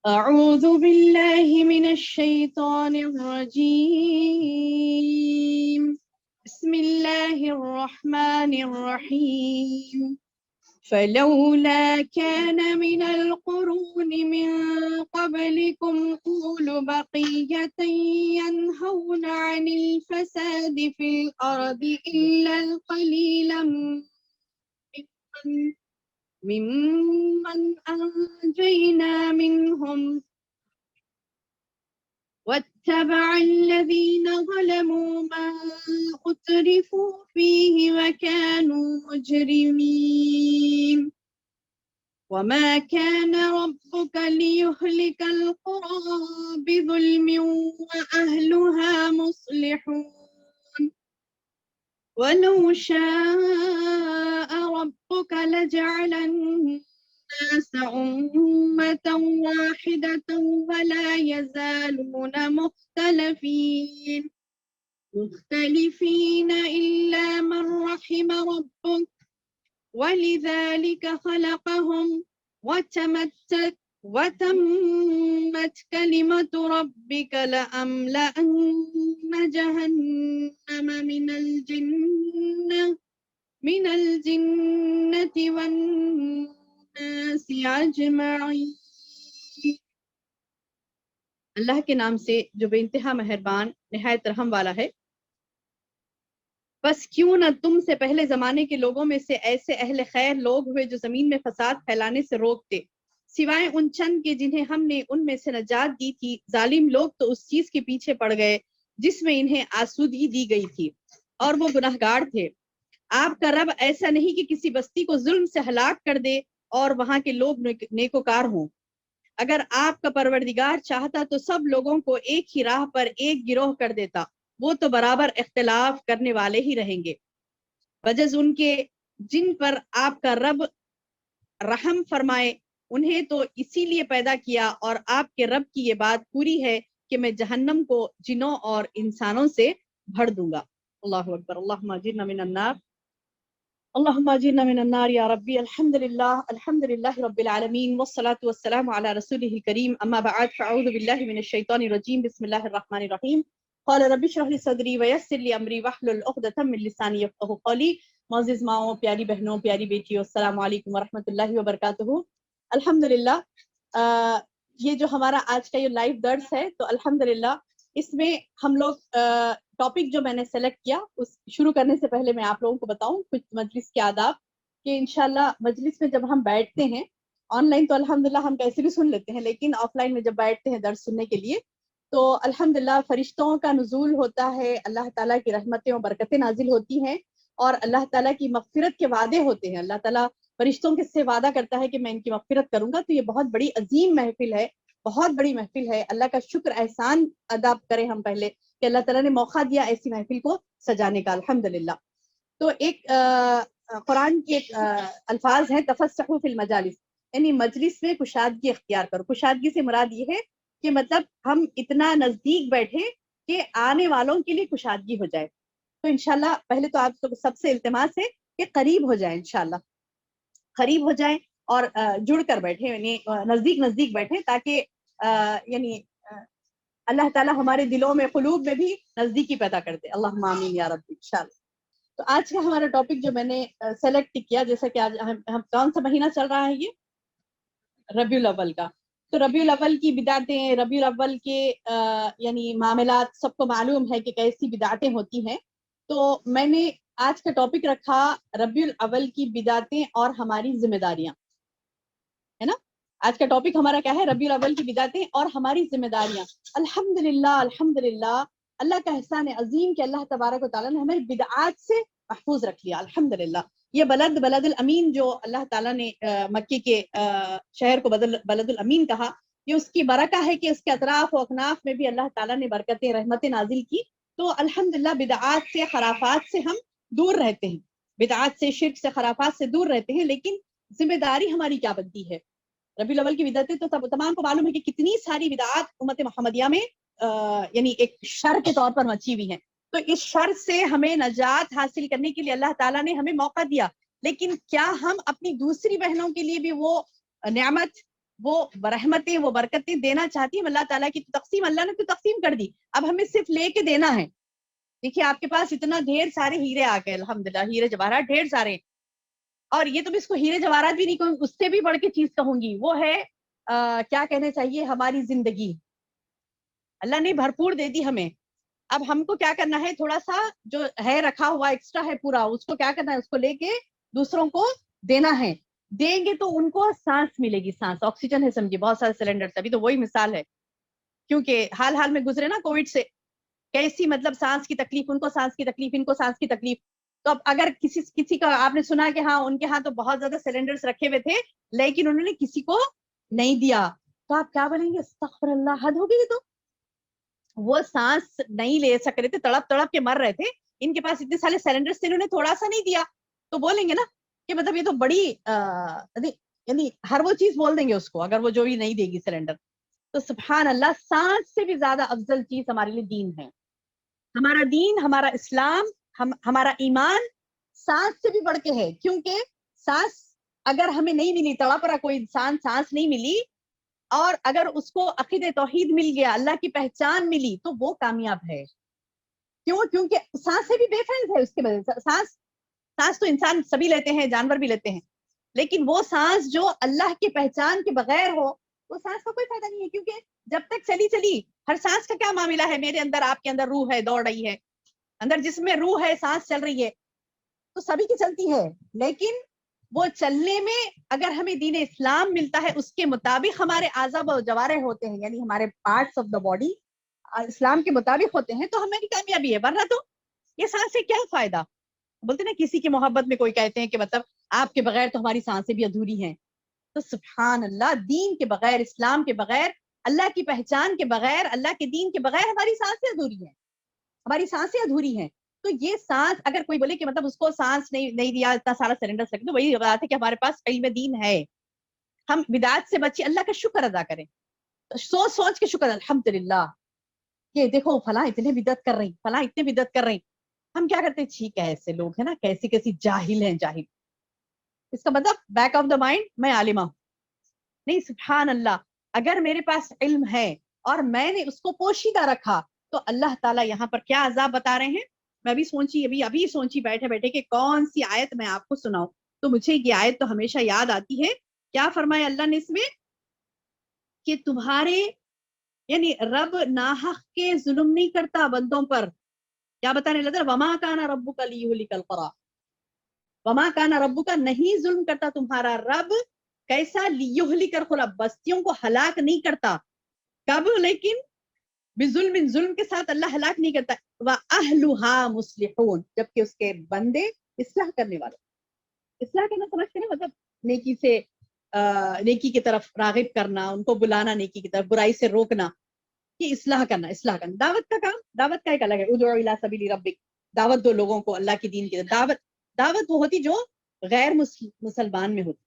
أعوذ بالله من الشيطان الرجيم بسم الله الرحمن الرحيم فلولا كان من القرون من قبلكم أولو بقية ينهون عن الفساد في الأرض إلا القليل ممن أنجينا منهم واتبع الذين ظلموا ما أترفوا فيه وكانوا مجرمين وما كان ربك ليهلك القرى بظلم وأهلها مصلحون ولو شاء ربك لجعل الناس أمة واحدة ولا يزالون مختلفين إلا من رحم ربك ولذلك خلقهم وتمت كلمة ربك لأملأن جهنم من الجنة والناس أجمعين. اللہ کے نام سے جو بے انتہا مہربان نہایت رحم والا ہے. بس کیوں نہ تم سے پہلے زمانے کے لوگوں میں سے ایسے اہل خیر لوگ ہوئے جو زمین میں فساد پھیلانے سے روکتے سوائے ان چند کے جنہیں ہم نے ان میں سے نجات دی تھی. ظالم لوگ تو اس چیز کے پیچھے پڑ گئے جس میں انہیں آسودگی دی گئی تھی اور وہ گناہگار تھے. آپ کا رب ایسا نہیں کہ کسی بستی کو ظلم سے ہلاک کر دے اور وہاں کے لوگ نیکوکار ہوں. اگر آپ کا پروردگار چاہتا تو سب لوگوں کو ایک ہی راہ پر ایک گروہ کر دیتا. وہ تو برابر اختلاف کرنے والے ہی رہیں گے بجز ان کے جن پر آپ کا رب رحم فرمائے. انہیں تو اسی لیے پیدا کیا اور آپ کے رب کی یہ بات پوری ہے کہ میں جہنم کو جنوں اور انسانوں سے بھر دوں گا. اللہ اکبر. اللہم اجرنا من النار اللہم اجرنا من النار یا ربی. الحمدللہ رب العالمین والصلاة والسلام علی رسولہ الکریم. اما بعد فاعوذ باللہ من الشیطان الرجیم. بسم اللہ الرحمن الرحیم. قال رب اشرح لي صدری ویسر لي امری واحلل عقدۃ من لسانی یفقهوا قولی. معزز ماؤں، پیاری بہنوں، پیاری بیٹیوں، السلام علیکم ورحمۃ اللہ وبرکاتہ. الحمدللہ یہ جو ہمارا آج کا یہ لائیو درس ہے تو الحمدللہ اس میں ہم لوگ ٹاپک جو میں نے سلیکٹ کیا اس شروع کرنے سے پہلے میں آپ لوگوں کو بتاؤں کچھ مجلس کے آداب کہ انشاءاللہ مجلس میں جب ہم بیٹھتے ہیں آن لائن تو الحمدللہ ہم کیسے بھی سن لیتے ہیں، لیکن آف لائن میں جب بیٹھتے ہیں درس سننے کے لیے تو الحمدللہ فرشتوں کا نزول ہوتا ہے، اللہ تعالیٰ کی رحمتیں و برکتیں نازل ہوتی ہیں اور اللہ تعالیٰ کی مغفرت کے وعدے ہوتے ہیں. اللہ تعالیٰ فرشتوں کے سے وعدہ کرتا ہے کہ میں ان کی مغفرت کروں گا. تو یہ بہت بڑی عظیم محفل ہے، بہت بڑی محفل ہے. اللہ کا شکر احسان ادا کریں ہم پہلے کہ اللہ تعالیٰ نے موقع دیا ایسی محفل کو سجانے کا الحمدللہ. تو ایک قرآن کے الفاظ ہیں تفسحوا فی المجالس، یعنی مجلس میں کشادگی اختیار کرو. کشادگی سے مراد یہ ہے کہ مطلب ہم اتنا نزدیک بیٹھے کہ آنے والوں کے لیے کشادگی ہو جائے. تو انشاءاللہ پہلے تو آپ سب سے التماس ہے کہ قریب ہو جائیں، انشاءاللہ قریب ہو جائیں اور جڑ کر بیٹھے، یعنی نزدیک بیٹھے تاکہ یعنی اللہ تعالیٰ ہمارے دلوں میں قلوب میں بھی نزدیکی پیدا کر دے. اللہم آمین یا رب انشاءاللہ. تو آج کا ہمارا ٹاپک جو میں نے سلیکٹ کیا، جیسا کہ آج ہم کون سا مہینہ چل رہا ہے، یہ ربیع الاول کا. تو ربیع الاول کی بدعتیں، ربیع الاول کے یعنی معاملات سب کو معلوم ہے کہ کیسی بدعتیں ہوتی ہیں. تو میں نے آج کا ٹاپک رکھا ربیع الاول کی بدعتیں اور ہماری ذمہ داریاں، ہے نا. آج کا ٹاپک ہمارا کیا ہے؟ ربیع الاول کی بدعتیں اور ہماری ذمہ داریاں. الحمدللہ اللہ کا احسان عظیم کہ اللہ تبارک و تعالیٰ نے ہمیں بدعات سے محفوظ رکھ لیا. الحمدللہ یہ بلد الامین جو اللہ تعالیٰ نے مکے کے شہر کو بلد الامین کہا، یہ اس کی برکہ ہے کہ اس کے اطراف و اکناف میں بھی اللہ تعالیٰ نے برکتیں رحمتیں نازل کی. تو الحمدللہ بدعات سے خرافات سے ہم دور رہتے ہیں، بدعات سے شرک سے خرافات سے دور رہتے ہیں. لیکن ذمہ داری ہماری کیا بنتی ہے؟ ربیع الاول کی بدعتیں تو تمام کو معلوم ہے کہ کتنی ساری بدعات امت محمدیہ میں یعنی ایک شر کے طور پر مچی ہوئی ہیں. تو اس شر سے ہمیں نجات حاصل کرنے کے لیے اللہ تعالیٰ نے ہمیں موقع دیا، لیکن کیا ہم اپنی دوسری بہنوں کے لیے بھی وہ نعمت وہ رحمتیں وہ برکتیں دینا چاہتی ہے اللہ تعالیٰ کی، تو تقسیم اللہ نے تو تقسیم کر دی، اب ہمیں صرف لے کے دینا ہے. دیکھیے آپ کے پاس اتنا ڈھیر سارے ہیرے آ گئے الحمدللہ، ہیرے جواہرات ڈھیر سارے، اور یہ تو میں اس کو ہیرے جواہرات بھی نہیں کہوں، اس سے بھی بڑھ کے چیز کہوں گی، وہ ہے کیا کہنا چاہیے، ہماری زندگی اللہ نے بھرپور دے دی ہمیں. اب ہم کو کیا کرنا ہے، تھوڑا سا جو ہے رکھا ہوا ایکسٹرا ہے پورا، اس کو کیا کرنا ہے، اس کو لے کے دوسروں کو دینا ہے. دیں گے تو ان کو سانس ملے گی، سانس آکسیجن ہے سمجھے، بہت سارے سلینڈر، ابھی تو وہی مثال ہے، کیونکہ حال میں گزرے نا کووڈ سے، کیسی مطلب سانس کی تکلیف، ان کو سانس کی تکلیف، ان کو سانس کی تکلیف. تو اب اگر کسی کا آپ نے سنا کہ ہاں ان کے ہاں تو بہت زیادہ سلینڈرز رکھے ہوئے تھے لیکن انہوں نے کسی کو نہیں دیا، تو آپ کیا بولیں گے، استغفر اللہ، حد ہو گئی. تو وہ سانس نہیں لے سک رہے تھے، تڑپ تڑپ کے مر رہے تھے، ان کے پاس اتنے سارے سلینڈرز تھے، انہوں نے تھوڑا سا نہیں دیا، تو بولیں گے نا کہ مطلب یہ تو بڑی یعنی ہر وہ چیز بول دیں گے اس کو اگر وہ جو بھی نہیں دے گی سلینڈر. تو سبحان اللہ، سانس سے بھی زیادہ افضل چیز ہمارے لیے دین ہے. ہمارا دین، ہمارا اسلام، ہمارا ایمان سانس سے بھی بڑھ کے ہے، کیونکہ سانس اگر ہمیں نہیں ملی، تڑپ رہا کوئی انسان، سانس نہیں ملی، اور اگر اس کو عقید توحید مل گیا، اللہ کی پہچان ملی، تو وہ کامیاب ہے. کیوں؟ کیونکہ سانس سے بھی ڈیفرنس ہے اس کے وجہ سے. سانس تو انسان سبھی لیتے ہیں، جانور بھی لیتے ہیں، لیکن وہ سانس جو اللہ کی پہچان کے بغیر ہو، وہ سانس کا کوئی فائدہ نہیں ہے. کیونکہ جب تک چلی ہر سانس کا کیا معاملہ ہے، میرے اندر آپ کے اندر روح ہے، دوڑ رہی ہے، اندر جسم میں روح ہے، سانس چل رہی ہے، تو سبھی کی چلتی ہے. لیکن وہ چلنے میں اگر ہمیں دین اسلام ملتا ہے، اس کے مطابق ہمارے اعضاء و جوارح ہوتے ہیں، یعنی ہمارے پارٹس آف دا باڈی اسلام کے مطابق ہوتے ہیں، تو ہماری کامیابی ہے. ورنہ تو یہ سانس سے کیا فائدہ. بولتے نا کسی کی محبت میں کوئی کہتے ہیں کہ مطلب آپ کے بغیر تو ہماری سانسیں بھی ادھوری ہیں. تو سبحان اللہ، دین کے بغیر، اسلام کے بغیر، اللہ کی پہچان کے بغیر، اللہ کے دین کے بغیر ہماری سانسیں ادھوری ہیں، ہماری سانسیں ادھوری ہیں. تو یہ سانس اگر کوئی بولے کہ مطلب اس کو سانس نہیں دیا، اتنا سارا سلینڈر لگے، تو وہی بات ہے کہ ہمارے پاس علم دین ہے. ہم بدعت سے بچے، اللہ کا شکر ادا کریں، سوچ کے شکر، الحمدللہ کہ دیکھو فلاں اتنے بدعت کر رہی، فلاں اتنے بدعت کر رہی. ہم کیا کرتے ہیں، ٹھیک ہے ایسے لوگ ہیں نا، کیسی جاہل ہیں، جاہل. اس کا مطلب بیک آف دا مائنڈ میں عالمہ ہوں نہیں. سبحان اللہ، اگر میرے پاس علم ہے اور میں نے اس کو پوشیدہ رکھا، تو اللہ تعالیٰ یہاں پر کیا عذاب بتا رہے ہیں. میں ابھی سوچی بیٹھے کہ کون سی آیت میں آپ کو سناؤں. تو مجھے یہ آیت تو ہمیشہ یاد آتی ہے. کیا فرمایا اللہ نے اس میں، کہ تمہارے یعنی رب ناحق کے ظلم نہیں کرتا بندوں پر. کیا بتانے لگا، وما کان ربک لیہلک القری، وما کان ربک، نہیں ظلم کرتا تمہارا رب، کیسا، لیہلک القری، بستیوں کو ہلاک نہیں کرتا. کب؟ لیکن بظلم، ظلم کے ساتھ اللہ ہلاک نہیں کرتا. وَأَهْلُهَا مُصْلِحُونَ، جبکہ اس کے بندے اصلاح کرنے والے. اصلاح کرنا سمجھتے ہیں مطلب نیکی سے نیکی کی طرف راغب کرنا، ان کو بلانا نیکی کی طرف، برائی سے روکنا، یہ اصلاح کرنا. دعوت کا کام، دعوت کا ایک الگ ہے. ادعو الی سبیل ربک، دعوت دو لوگوں کو اللہ کی دین کی طرف. دعوت وہ ہوتی جو غیر مسلمان میں ہوتی،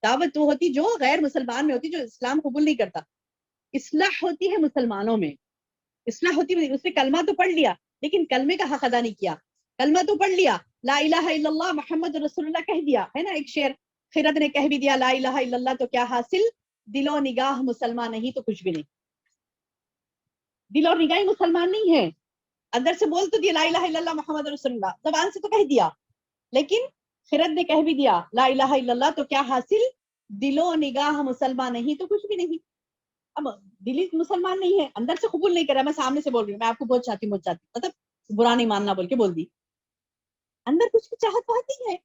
دعوت وہ ہوتی جو غیر مسلمان میں ہوتی، جو اسلام قبول نہیں کرتا. اصلاح ہوتی ہے مسلمانوں میں، اصلاح ہوتی ہے. اس نے کلمہ تو پڑھ لیا لیکن کلمے کا حق ادا نہیں کیا. کلمہ تو پڑھ لیا، لا الہ الا اللہ محمد رسول اللہ کہہ دیا ہے نا. ایک شعر خیرت نے کہہ بھی دیا، لا الہ الا اللہ تو کیا حاصل، دل و نگاہ مسلمان نہیں تو کچھ بھی نہیں. دل اور نگاہ مسلمان نہیں ہے، اندر سے بول تو دیا لا الہ الا اللہ محمد رسول اللہ، زبان سے تو کہہ دیا، لیکن خیرت نے کہہ بھی دیا لا الہ الا اللہ تو کیا حاصل، دل و نگاہ مسلمان نہیں تو کچھ بھی نہیں. اب دلی مسلمان نہیں ہے، اندر سے قبول نہیں کر رہا. میں سامنے سے بول رہی ہوں، میں آپ کو بہت چاہتی مطلب برا نہیں ماننا بول کے بول دی، اندر کچھ کی چاہت پاتی ہے،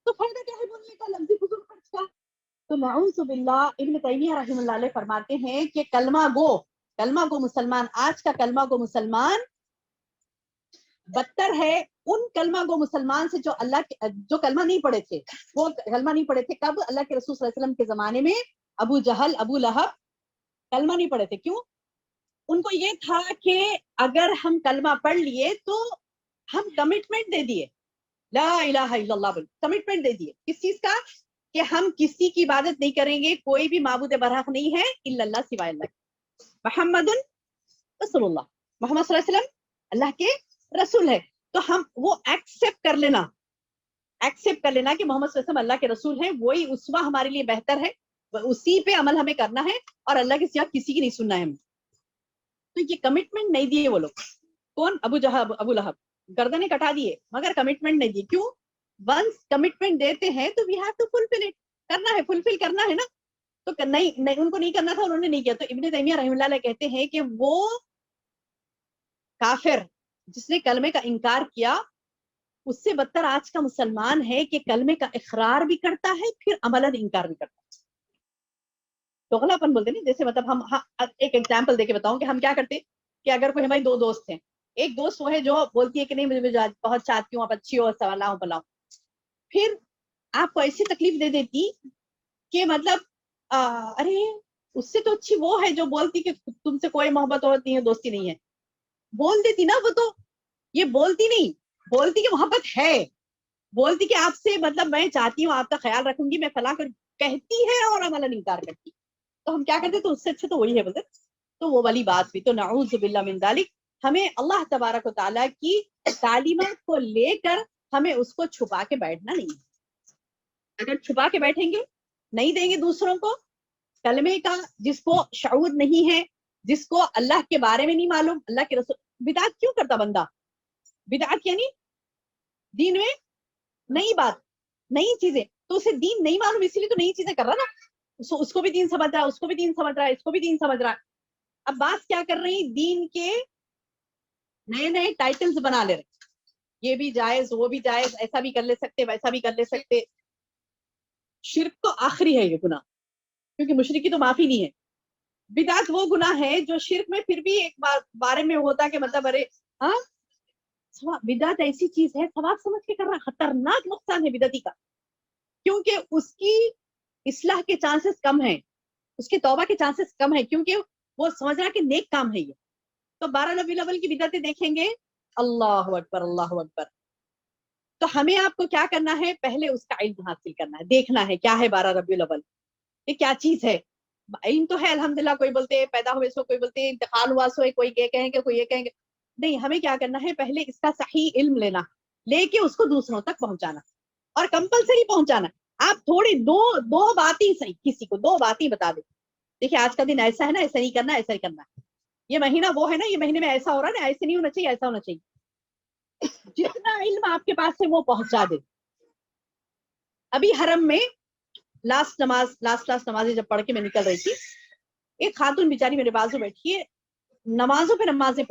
تو فائدہ کیا ہے بولنے کا، لفظی فضول خرچ کا. تو نعوذ باللہ، ابن تیمیہ رحمہ اللہ علیہ فرماتے ہیں کہ کلمہ گو مسلمان، آج کا کلمہ گو مسلمان بدتر ہے ان کلمہ گو مسلمان سے جو کلمہ نہیں پڑھے تھے. وہ کلمہ نہیں پڑھے تھے کب؟ اللہ کے رسول صلی اللہ علیہ وسلم کے زمانے میں. ابو جہل، ابو لہب کلمہ نہیں پڑھے تھے. کیوں؟ ان کو یہ تھا کہ اگر ہم کلمہ پڑھ لیے تو ہم کمٹمنٹ دے دیے، لا الہ الا اللہ بول کمٹمنٹ دے دیے. کس چیز کا؟ کہ ہم کسی کی عبادت نہیں کریں گے، کوئی بھی معبود برحق نہیں ہے الا اللہ، سوائے اللہ کے. محمد رسول اللہ، محمد صلی اللہ علیہ وسلم اللہ کے رسول ہے. تو ہم وہ ایکسپٹ کر لینا کہ محمد صلی اللہ علیہ وسلم اللہ کے رسول ہیں، وہی اسوہ ہمارے لیے بہتر ہے. اسی پہ عمل ہمیں کرنا ہے اور اللہ کے سوا کسی کی نہیں سننا ہے ہمیں. تو یہ کمٹمنٹ نہیں دیے وہ لوگ. کون؟ ابو لہب گردنیں کٹا دیے مگر کمٹمنٹ نہیں دی. کیوں؟ ونس کمٹمنٹ دیتے ہیں تو we have to fulfil it. کرنا ہے، فلفل کرنا ہے نا. تو نہیں ان کو نہیں کرنا تھا، انہوں نے نہیں کیا. تو ابن تیمیہ رحمہ اللہ علیہ کہتے ہیں کہ وہ کافر جس نے کلمے کا انکار کیا اس سے بدتر آج کا مسلمان ہے کہ کلمے کا اقرار بھی کرتا ہے پھر عملاً انکار بھی کرتا ہے. دوغلا پن بولتے نہیں. جیسے مطلب ہم ایک ایگزامپل دے کے بتاؤں کہ ہم کیا کرتے کہ اگر کوئی ہماری دو دوست ہیں، ایک دوست وہ ہے جو بولتی ہے کہ نہیں مجھے بہت چاہتی ہوں، آپ اچھی ہو، سوالا ہوں بلاؤ، پھر آپ کو ایسی تکلیف دے دیتی کہ مطلب ارے اس سے تو اچھی وہ ہے جو بولتی کہ تم سے کوئی محبت ہوتی ہے، دوستی نہیں ہے. بول دیتی نا وہ، تو یہ بولتی نہیں، بولتی کہ محبت ہے، بولتی کہ آپ سے مطلب میں چاہتی ہوں، آپ کا خیال رکھوں گی، میں فلاں کہتی ہے اور عملاً انکار کرتی. تو ہم کیا کرتے؟ تو اس سے اچھا تو وہی ہے بولتے. تو وہ والی بات بھی. تو نعوذ باللہ من ذالک. ہمیں اللہ تبارک و تعالیٰ کی تعلیمات کو لے کر ہمیں اس کو چھپا کے بیٹھنا نہیں. اگر چھپا کے بیٹھیں گے، نہیں دیں گے دوسروں کو کلمے کا، جس کو شعور نہیں ہے، جس کو اللہ کے بارے میں نہیں معلوم، اللہ کے رسول. بدعت کیوں کرتا بندہ؟ بدعت یعنی دین میں نئی بات، نئی چیزیں. تو اسے دین نہیں معلوم، اسی لیے تو نئی چیزیں کر رہا نا. اس کو بھی دین سمجھ رہا ہے، اس کو بھی دین سمجھ رہا ہے، اس کو بھی دین سمجھ رہا ہے. اب بات کیا کر رہی؟ دین کے نئے نئے ٹائٹلز بنا لے رہے. یہ بھی جائز، وہ بھی جائز، ایسا بھی کر لے سکتے، ویسا بھی کر لے سکتے. شرک تو آخری ہے یہ گناہ، کیونکہ مشرکی تو معافی نہیں ہے. بدعت وہ گناہ ہے جو شرک میں پھر بھی ایک بارے میں ہوتا کہ مطلب ارے ہاں. بدعت ایسی چیز ہے ثواب سمجھ کے کر رہا، خطرناک نقصان ہے بدعتی کا، کیونکہ اس کی اصلاح کے چانسز کم ہیں، اس کی توبہ کے چانسز کم ہیں، کیونکہ وہ سمجھ رہا کہ نیک کام ہے یہ. تو 12 ربیع الاول کی بدعتیں دیکھیں گے، اللہ اکبر اللہ اکبر. تو ہمیں آپ کو کیا کرنا ہے؟ پہلے اس کا علم حاصل کرنا ہے، دیکھنا ہے کیا ہے 12 ربیع الاول، یہ کیا چیز ہے. علم تو ہے الحمدللہ. کوئی بولتے پیدا ہوئے سو، کوئی بولتے انتقال ہوا سو، کوئی یہ کہیں گے، کوئی یہ کہیں گے. نہیں، ہمیں کیا کرنا ہے؟ پہلے اس کا صحیح علم لینا، لے کے اس کو دوسروں تک پہنچانا، اور کمپلسری پہنچانا. آپ تھوڑی دو باتیں صحیح، کسی کو 2 باتیں بتا دیں. دیکھیں آج کا دن ایسا ہے نا، ایسا نہیں کرنا، ایسا ہی کرنا ہے. یہ مہینہ وہ ہے نا، یہ مہینے میں ایسا ہو رہا ہے نا، ایسے نہیں ہونا چاہیے، ایسا ہونا چاہیے. جتنا علم آپ کے پاس ہے وہ پہنچا دے. ابھی حرم میں لاسٹ نماز جب پڑھ کے میں نکل رہی تھی، ایک خاتون بیچاری میرے بازو بیٹھی ہے، نمازوں پہ نمازیں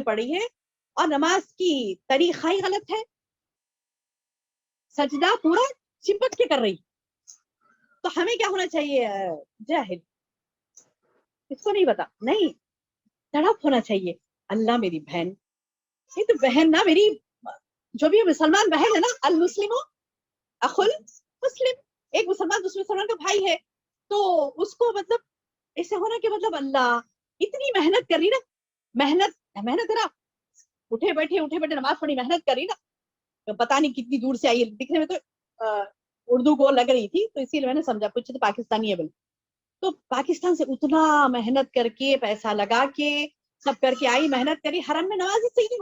پڑھی ہے اور نماز کی طریقہ ہی غلط ہے، سجدہ پورا چپک کے کر رہی. تو ہمیں کیا ہونا چاہیے؟ جاہل، اس کو نہیں پتا، نہیں تڑپ ہونا چاہیے. اللہ میری بہن، یہ تو بہن نا میری، جو بھی مسلمان بہن ہے نا، المسلم اخل مسلم، ایک مسلمان دوسرے مسلمان کا بھائی ہے. تو اس کو مطلب ایسے ہونا کہ مطلب اللہ اتنی محنت کر رہی نا، محنت ہے نا، اٹھے بیٹھے نماز پڑھی، محنت کری نا، پتا نہیں کتنی دور سے آئی ہے. دکھنے میں تو اردو کو لگ رہی تھی، تو اسی لیے میں نے سمجھا کچھ تو پاکستانی ہے بل. تو پاکستان سے اتنا محنت کر کے، پیسہ لگا کے، سب کر کے آئی، محنت کری، حرم میں نماز ہی صحیح نہیں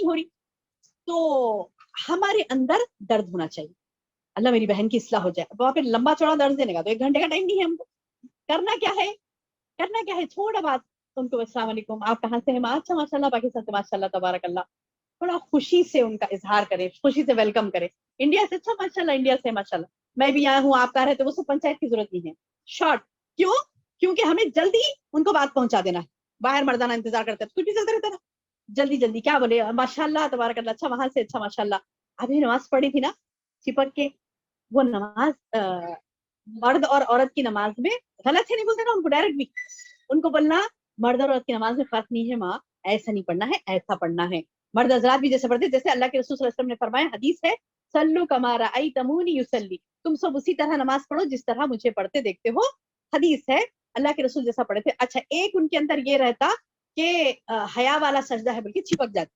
ہو رہی. تو ہمارے اندر درد ہونا چاہیے، اللہ میری بہن کی اصلاح ہو جائے. وہاں پہ لمبا چوڑا درد دینے کا تو 1 گھنٹے کا ٹائم نہیں ہے ہم کو. کرنا کیا ہے چھوڑا بات. ان کو السلام علیکم، آپ کہاں سے ہیں؟ اچھا ماشاء اللہ پاکستان سے، ماشاء اللہ تبارک اللہ. تھوڑا خوشی سے ان کا اظہار کرے، خوشی سے ویلکم کرے. انڈیا سے، اچھا ماشاء اللہ انڈیا سے، ماشاء اللہ میں بھی آیا ہوں، آپ کا رہے تو وہ سب پنچایت کی ضرورت نہیں ہے. شارٹ. کیونکہ ہمیں جلدی ان کو بات پہنچا دینا ہے. باہر مردانہ انتظار کرتے ہیں، کچھ بھی چلتا رہتا نا، جلدی کیا بولے ماشاء اللہ تبارک اللہ، اچھا وہاں سے، اچھا ماشاء اللہ. ابھی نماز پڑھی تھی نا چپک کے، وہ نماز مرد اور عورت کی نماز میں غلط ہے، نہیں بولتے نا ان کو ڈائریکٹ بھی. ان کو بولنا مرد اور عورت کی نماز میں فرق نہیں ہے ماں، ایسا نہیں پڑھنا ہے، ایسا پڑھنا ہے. مرد حضرات بھی جیسے پڑھتے، جیسے اللہ کے رسول صلی اللہ علیہ وسلم نے فرمایا، حدیث ہے، سلو کما رأیتمونی یصلی، تم سب اسی طرح نماز پڑھو جس طرح مجھے پڑھتے دیکھتے ہو. حدیث ہے اللہ کے رسول جیسا پڑھے تھے. اچھا ایک ان کے اندر یہ رہتا کہ حیا والا سجدہ ہے بلکہ چپک جاتا.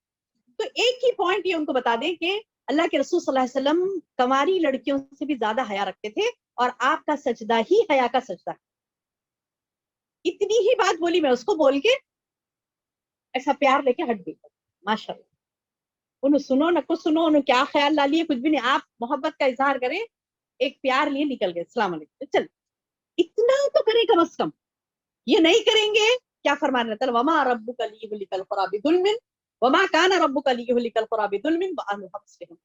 تو ایک ہی پوائنٹ یہ ان کو بتا دیں کہ اللہ کے رسول صلی اللہ علیہ وسلم کنواری لڑکیوں سے بھی زیادہ حیا رکھتے تھے، اور آپ کا سجدہ ہی حیا کا سجدہ ہے. اتنی ہی بات بولی میں، اس کو بول کے ایسا پیار لے کے ہٹ گئی. ماشاء اللہ انہوں سنو نہ کچھ سنو، انہوں کیا خیال لا لیے کچھ بھی نہیں. آپ محبت کا اظہار کریں، ایک پیار لیے نکل گئے, السلام علیکم, چل اتنا تو کریں کم از کم. یہ نہیں کریں گے, کیا فرمانا تھا, وما ربک لیہلک القری بظلم وما کان ربک لیہلک القری بظلم واہلھا مصلحون.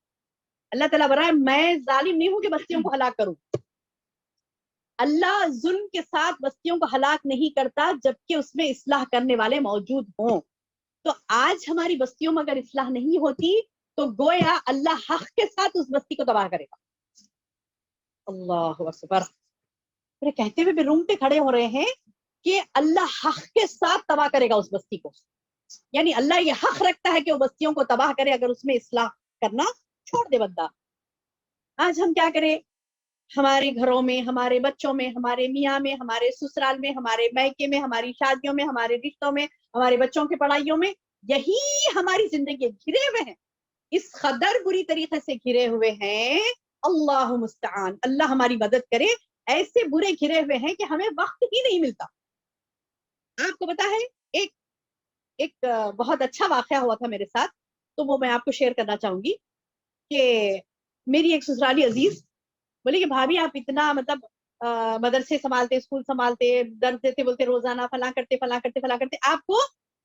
اللہ تعالیٰ برائے میں ظالم نہیں ہوں کہ بستیوں کو ہلاک کروں. اللہ ظلم کے ساتھ بستیوں کو ہلاک نہیں کرتا جبکہ اس میں اصلاح کرنے والے موجود ہوں. تو آج ہماری بستیوں میں اگر اصلاح نہیں ہوتی تو گویا اللہ حق کے ساتھ اس بستی کو تباہ کرے گا. اللہ اکبر. کہتے ہوئے بھی روم پہ کھڑے ہو رہے ہیں کہ اللہ حق کے ساتھ تباہ کرے گا اس بستی کو. یعنی اللہ یہ حق رکھتا ہے کہ وہ بستیوں کو تباہ کرے اگر اس میں اصلاح کرنا چھوڑ دے بندہ. آج ہم کیا کریں, ہمارے گھروں میں, ہمارے بچوں میں, ہمارے میاں میں, ہمارے سسرال میں, ہمارے میکے میں, ہماری شادیوں میں, ہمارے رشتوں میں, ہمارے بچوں کی پڑھائیوں میں, یہی ہماری زندگی گھرے ہوئے ہیں, اس قدر بری طریقے سے گھرے ہوئے ہیں. اللہ مستعان, اللہ ہماری مدد کرے. ایسے برے گھرے ہوئے ہیں کہ ہمیں وقت ہی نہیں ملتا. آپ کو پتا ہے ایک بہت اچھا واقعہ ہوا تھا میرے ساتھ, تو وہ میں آپ کو شیئر کرنا چاہوں گی. کہ میری ایک سسرالی عزیز بولے کہ بھابھی آپ اتنا مطلب مدرسے سنبھالتے, اسکول سنبھالتے, درس دیتے, بولتے روزانہ فلاں کرتے, آپ کو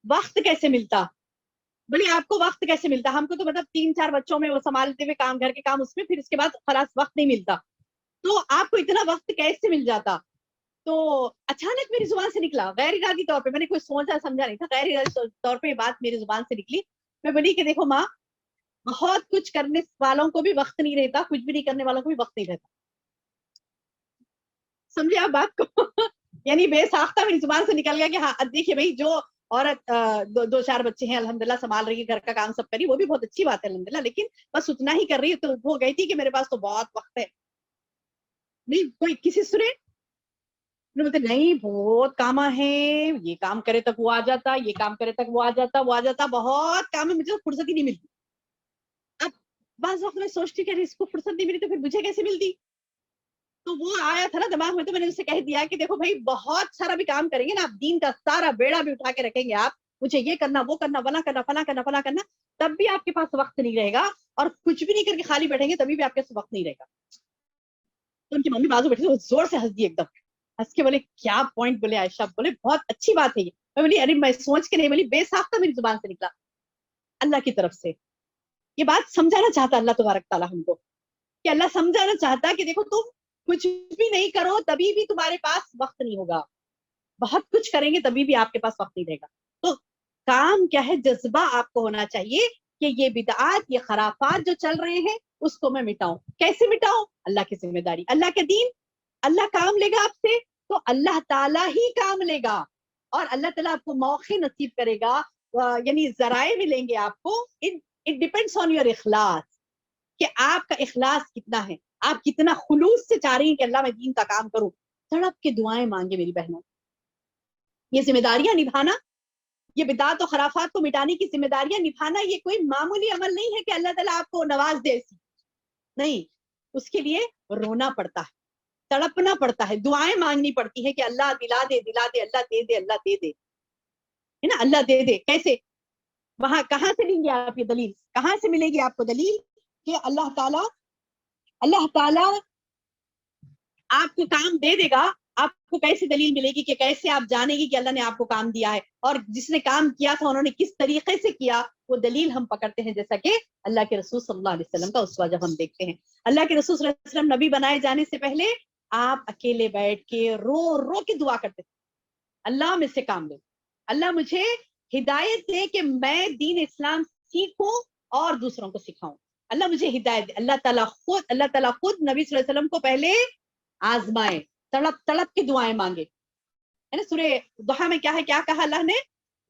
وقت کیسے ملتا؟ بولے آپ کو وقت کیسے ملتا؟ ہم کو تو مطلب 3-4 بچوں میں وہ سنبھالتے ہوئے کام, گھر کے کام اس میں, پھر اس کے بعد خلاص وقت نہیں ملتا. تو آپ کو اتنا وقت کیسے مل جاتا؟ تو اچانک میری زبان سے نکلا, غیر ارادی طور پہ, میں نے کوئی سوچا سمجھا نہیں تھا, غیر ارادی طور پہ یہ بات میری زبان سے نکلی. میں بولی کہ دیکھو ماں, بہت کچھ کرنے والوں کو بھی وقت نہیں رہتا, کچھ بھی نہیں کرنے والوں کو بھی وقت نہیں رہتا. سمجھے آپ بات کو؟ یعنی بے ساختہ میری زبان سے نکل گیا کہ ہاں دیکھیے بھائی, جو عورت 2-4 بچے ہیں الحمدللہ سنبھال رہی ہے, گھر کا کام سب کری, وہ بھی بہت اچھی بات ہے الحمدللہ, لیکن بس اتنا ہی کر رہی ہے. تو ہو گئی تھی کہ میرے پاس تو بہت وقت ہے. نہیں کوئی کسی سنے بولتے نہیں بہت کام ہے, یہ کام کرے تک وہ آ جاتا, یہ کام کرے تک وہ آ جاتا, بہت کام ہے, مجھے فرصت ہی نہیں ملتی. اب بعض وقت میں سوچتی کہ اس کو فرصت نہیں ملی تو پھر مجھے کیسے ملتی؟ تو وہ آیا تھا نا دماغ میں, تو میں نے اسے کہہ دیا کہ دیکھو بھائی بہت سارا بھی کام کریں گے نا, آپ دین کا سارا بیڑا بھی اٹھا کے رکھیں گے, آپ مجھے یہ کرنا, وہ کرنا, فلاں کرنا, فلاں کرنا, تب بھی آپ کے پاس وقت نہیں رہے گا, اور کچھ بھی نہیں کر کے خالی بیٹھیں گے تبھی بھی آپ کے پاس وقت نہیں رہے گا. تو ان کی ممی بازو بیٹھی, زور سے ہنس دی, ایک دم ہنس کے بولے کیا پوائنٹ بولے عائشہ, بولے بہت اچھی بات ہے یہ. میں بولی ارے میں سوچ کے نہیں بولی, بے ساختہ میری زبان سے نکلا اللہ کی طرف سے. یہ بات سمجھانا چاہتا اللہ تبارک تعالیٰ ہم کو, کہ اللہ سمجھانا چاہتا کہ دیکھو تم کچھ بھی نہیں کرو تبھی بھی تمہارے پاس وقت نہیں ہوگا, بہت کچھ کریں گے تبھی بھی آپ کے پاس وقت نہیں رہے گا. تو کام کیا ہے, جذبہ آپ کو ہونا چاہیے کہ یہ بدعات, یہ خرافات جو چل رہے ہیں اس کو میں مٹاؤں. کیسے مٹاؤں؟ اللہ کی ذمہ داری, اللہ کے دین, اللہ کام لے گا آپ سے تو اللہ تعالیٰ ہی کام لے گا, اور اللہ تعالیٰ آپ کو موقع نصیب کرے گا, یعنی ذرائع ملیں گے آپ کو. It depends on your اخلاص, کہ آپ کا اخلاص کتنا ہے, آپ کتنا خلوص سے چاہ رہی ہیں کہ اللہ میں دین کا کام کروں. تڑپ کے دعائیں مانگے میری بہنوں. یہ ذمہ داریاں نبھانا, یہ بدعات و خرافات کو مٹانے کی ذمہ داریاں نبھانا, یہ کوئی معمولی عمل نہیں ہے کہ اللہ تعالیٰ آپ کو نواز دے. نہیں, اس کے لیے رونا پڑتا ہے, تڑپنا پڑتا ہے, دعائیں مانگنی پڑتی ہے کہ اللہ دلا دے, اللہ دے دے, اللہ دے دے, ہے نا, اللہ دے دے. کیسے؟ وہاں کہاں سے لیں گے آپ یہ دلیل, کہاں سے ملے گی آپ کو دلیل کہ اللہ تعالیٰ آپ کو کام دے دے گا؟ آپ کو کیسے دلیل ملے گی, کہ کیسے آپ جانیں گی کہ اللہ نے آپ کو کام دیا ہے, اور جس نے کام کیا تھا انہوں نے کس طریقے سے کیا؟ وہ دلیل ہم پکڑتے ہیں, جیسا کہ اللہ کے رسول صلی اللہ علیہ وسلم کا اسوہ جب ہم دیکھتے ہیں. اللہ کے رسول صلی اللہ علیہ وسلم نبی بنائے جانے سے پہلے آپ اکیلے بیٹھ کے رو رو کے دعا کرتے تھے, اللہ مجھ سے کام لے, اللہ مجھے ہدایت دے کہ میں دین اسلام سیکھوں اور دوسروں کو سکھاؤں, اللہ مجھے ہدایت دے. اللہ تعالیٰ خود نبی صلی اللہ علیہ وسلم کو پہلے آزمائے, تڑپ تڑپ کے دعائیں مانگے, ہے نا. سورہ ضحیٰ میں کیا ہے, کیا کہا اللہ نے,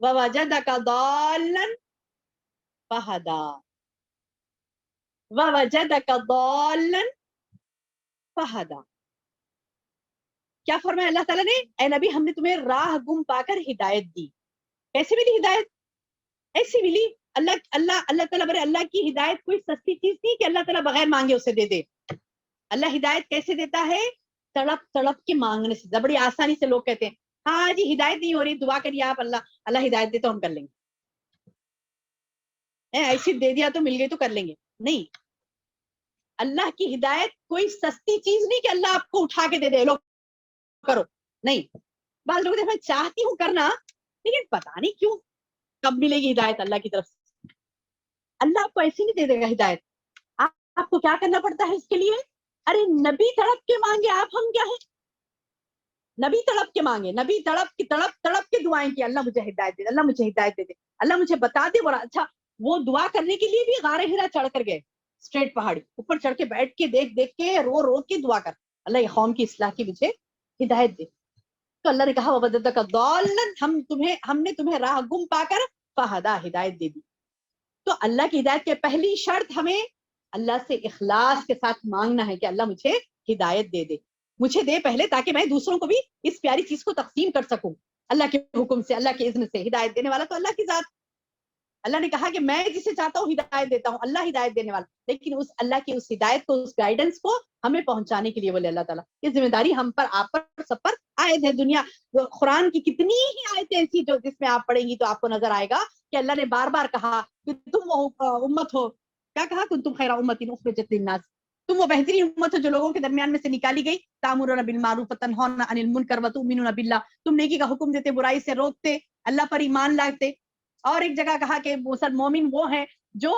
وَوَجَدَكَ ضَالًّا فَہَدَىٰ, وَوَجَدَكَ ضَالًّا فَہَدَىٰ. کیا فرمایا اللہ تعالیٰ نے, اے نبی ہم نے تمہیں راہ گم پا کر ہدایت دی. کیسے ملی ہدایت؟ ایسی ملی, اللہ تعالیٰ برے, اللہ کی ہدایت کوئی سستی چیز نہیں کہ اللہ تعالیٰ بغیر مانگے اسے دے دے. اللہ ہدایت کیسے دیتا ہے؟ تڑپ تڑپ کے مانگنے سے. بڑی آسانی سے لوگ کہتے ہیں ہاں جی ہدایت نہیں ہو رہی, دعا کریے آپ, اللہ ہدایت دے تو ہم کر لیں گے, ایسی دے دیا تو مل گئی تو کر لیں گے. نہیں, اللہ کی ہدایت کوئی سستی چیز نہیں کہ اللہ آپ کو اٹھا کے دے دے لو کرو، نہیں. بعض لوگ میں چاہتی ہوں کرنا لیکن پتا نہیں کیوں کب ملے گی ہدایت اللہ کی طرف سے. اللہ آپ کو ایسی نہیں دے دے گا ہدایت. آپ کو کیا کرنا پڑتا ہے اس کے لیے؟ ارے نبی تڑپ کے مانگے، آپ ہم کیا ہے؟ نبی تڑپ کے مانگے، نبی تڑپ کے دعائیں کی، اللہ مجھے ہدایت دے دے، اللہ مجھے ہدایت دے دے، اللہ مجھے بتا دے. بڑا اچھا، وہ دعا کرنے کے لیے بھی غار ہرا چڑھ کر گئے، اسٹریٹ پہاڑی اوپر چڑھ کے بیٹھ کے دیکھ کے رو رو کے دعا کر، اللہ یہ قوم کی اصلاح کی مجھے ہدایت دے. تو اللہ نے کہا وَوَجَدَكَ ضَالًّا، ہم نے تمہیں راہ گم پا کر فہدا، ہدایت دے دی. تو اللہ کی ہدایت کے پہلی شرط ہمیں اللہ سے اخلاص کے ساتھ مانگنا ہے کہ اللہ مجھے ہدایت دے دے، مجھے دے پہلے، تاکہ میں دوسروں کو بھی اس پیاری چیز کو تقسیم کر سکوں اللہ کے حکم سے، اللہ کے اذن سے. ہدایت دینے والا تو اللہ کی ذات. اللہ نے کہا کہ میں جسے چاہتا ہوں ہدایت دیتا ہوں، اللہ ہدایت دینے والا. لیکن اس اللہ کی اس ہدایت کو، اس گائیڈنس کو ہمیں پہنچانے کے لیے بولے اللہ تعالیٰ یہ ذمہ داری ہم پر، آپ پر، سب پر عائد ہے. دنیا قرآن کی کتنی ہی آیتیں ایسی جو جس میں آپ پڑھیں گی تو آپ کو نظر آئے گا کہ اللہ نے بار بار کہا کہ تم وہ امت ہو. کیا کہا؟ کنتم خیر امت اخرجت للناس، تم وہ بہترین امت ہو جو لوگوں کے درمیان میں سے نکالی گئی. تامرون بالمعروف وتنہون عن المنکر وتؤمنون باللہ، تم نیکی کا حکم دیتے، برائی سے روکتے، اللہ پر ایمان لاتے. اور ایک جگہ کہا کہ مومن وہ ہیں جو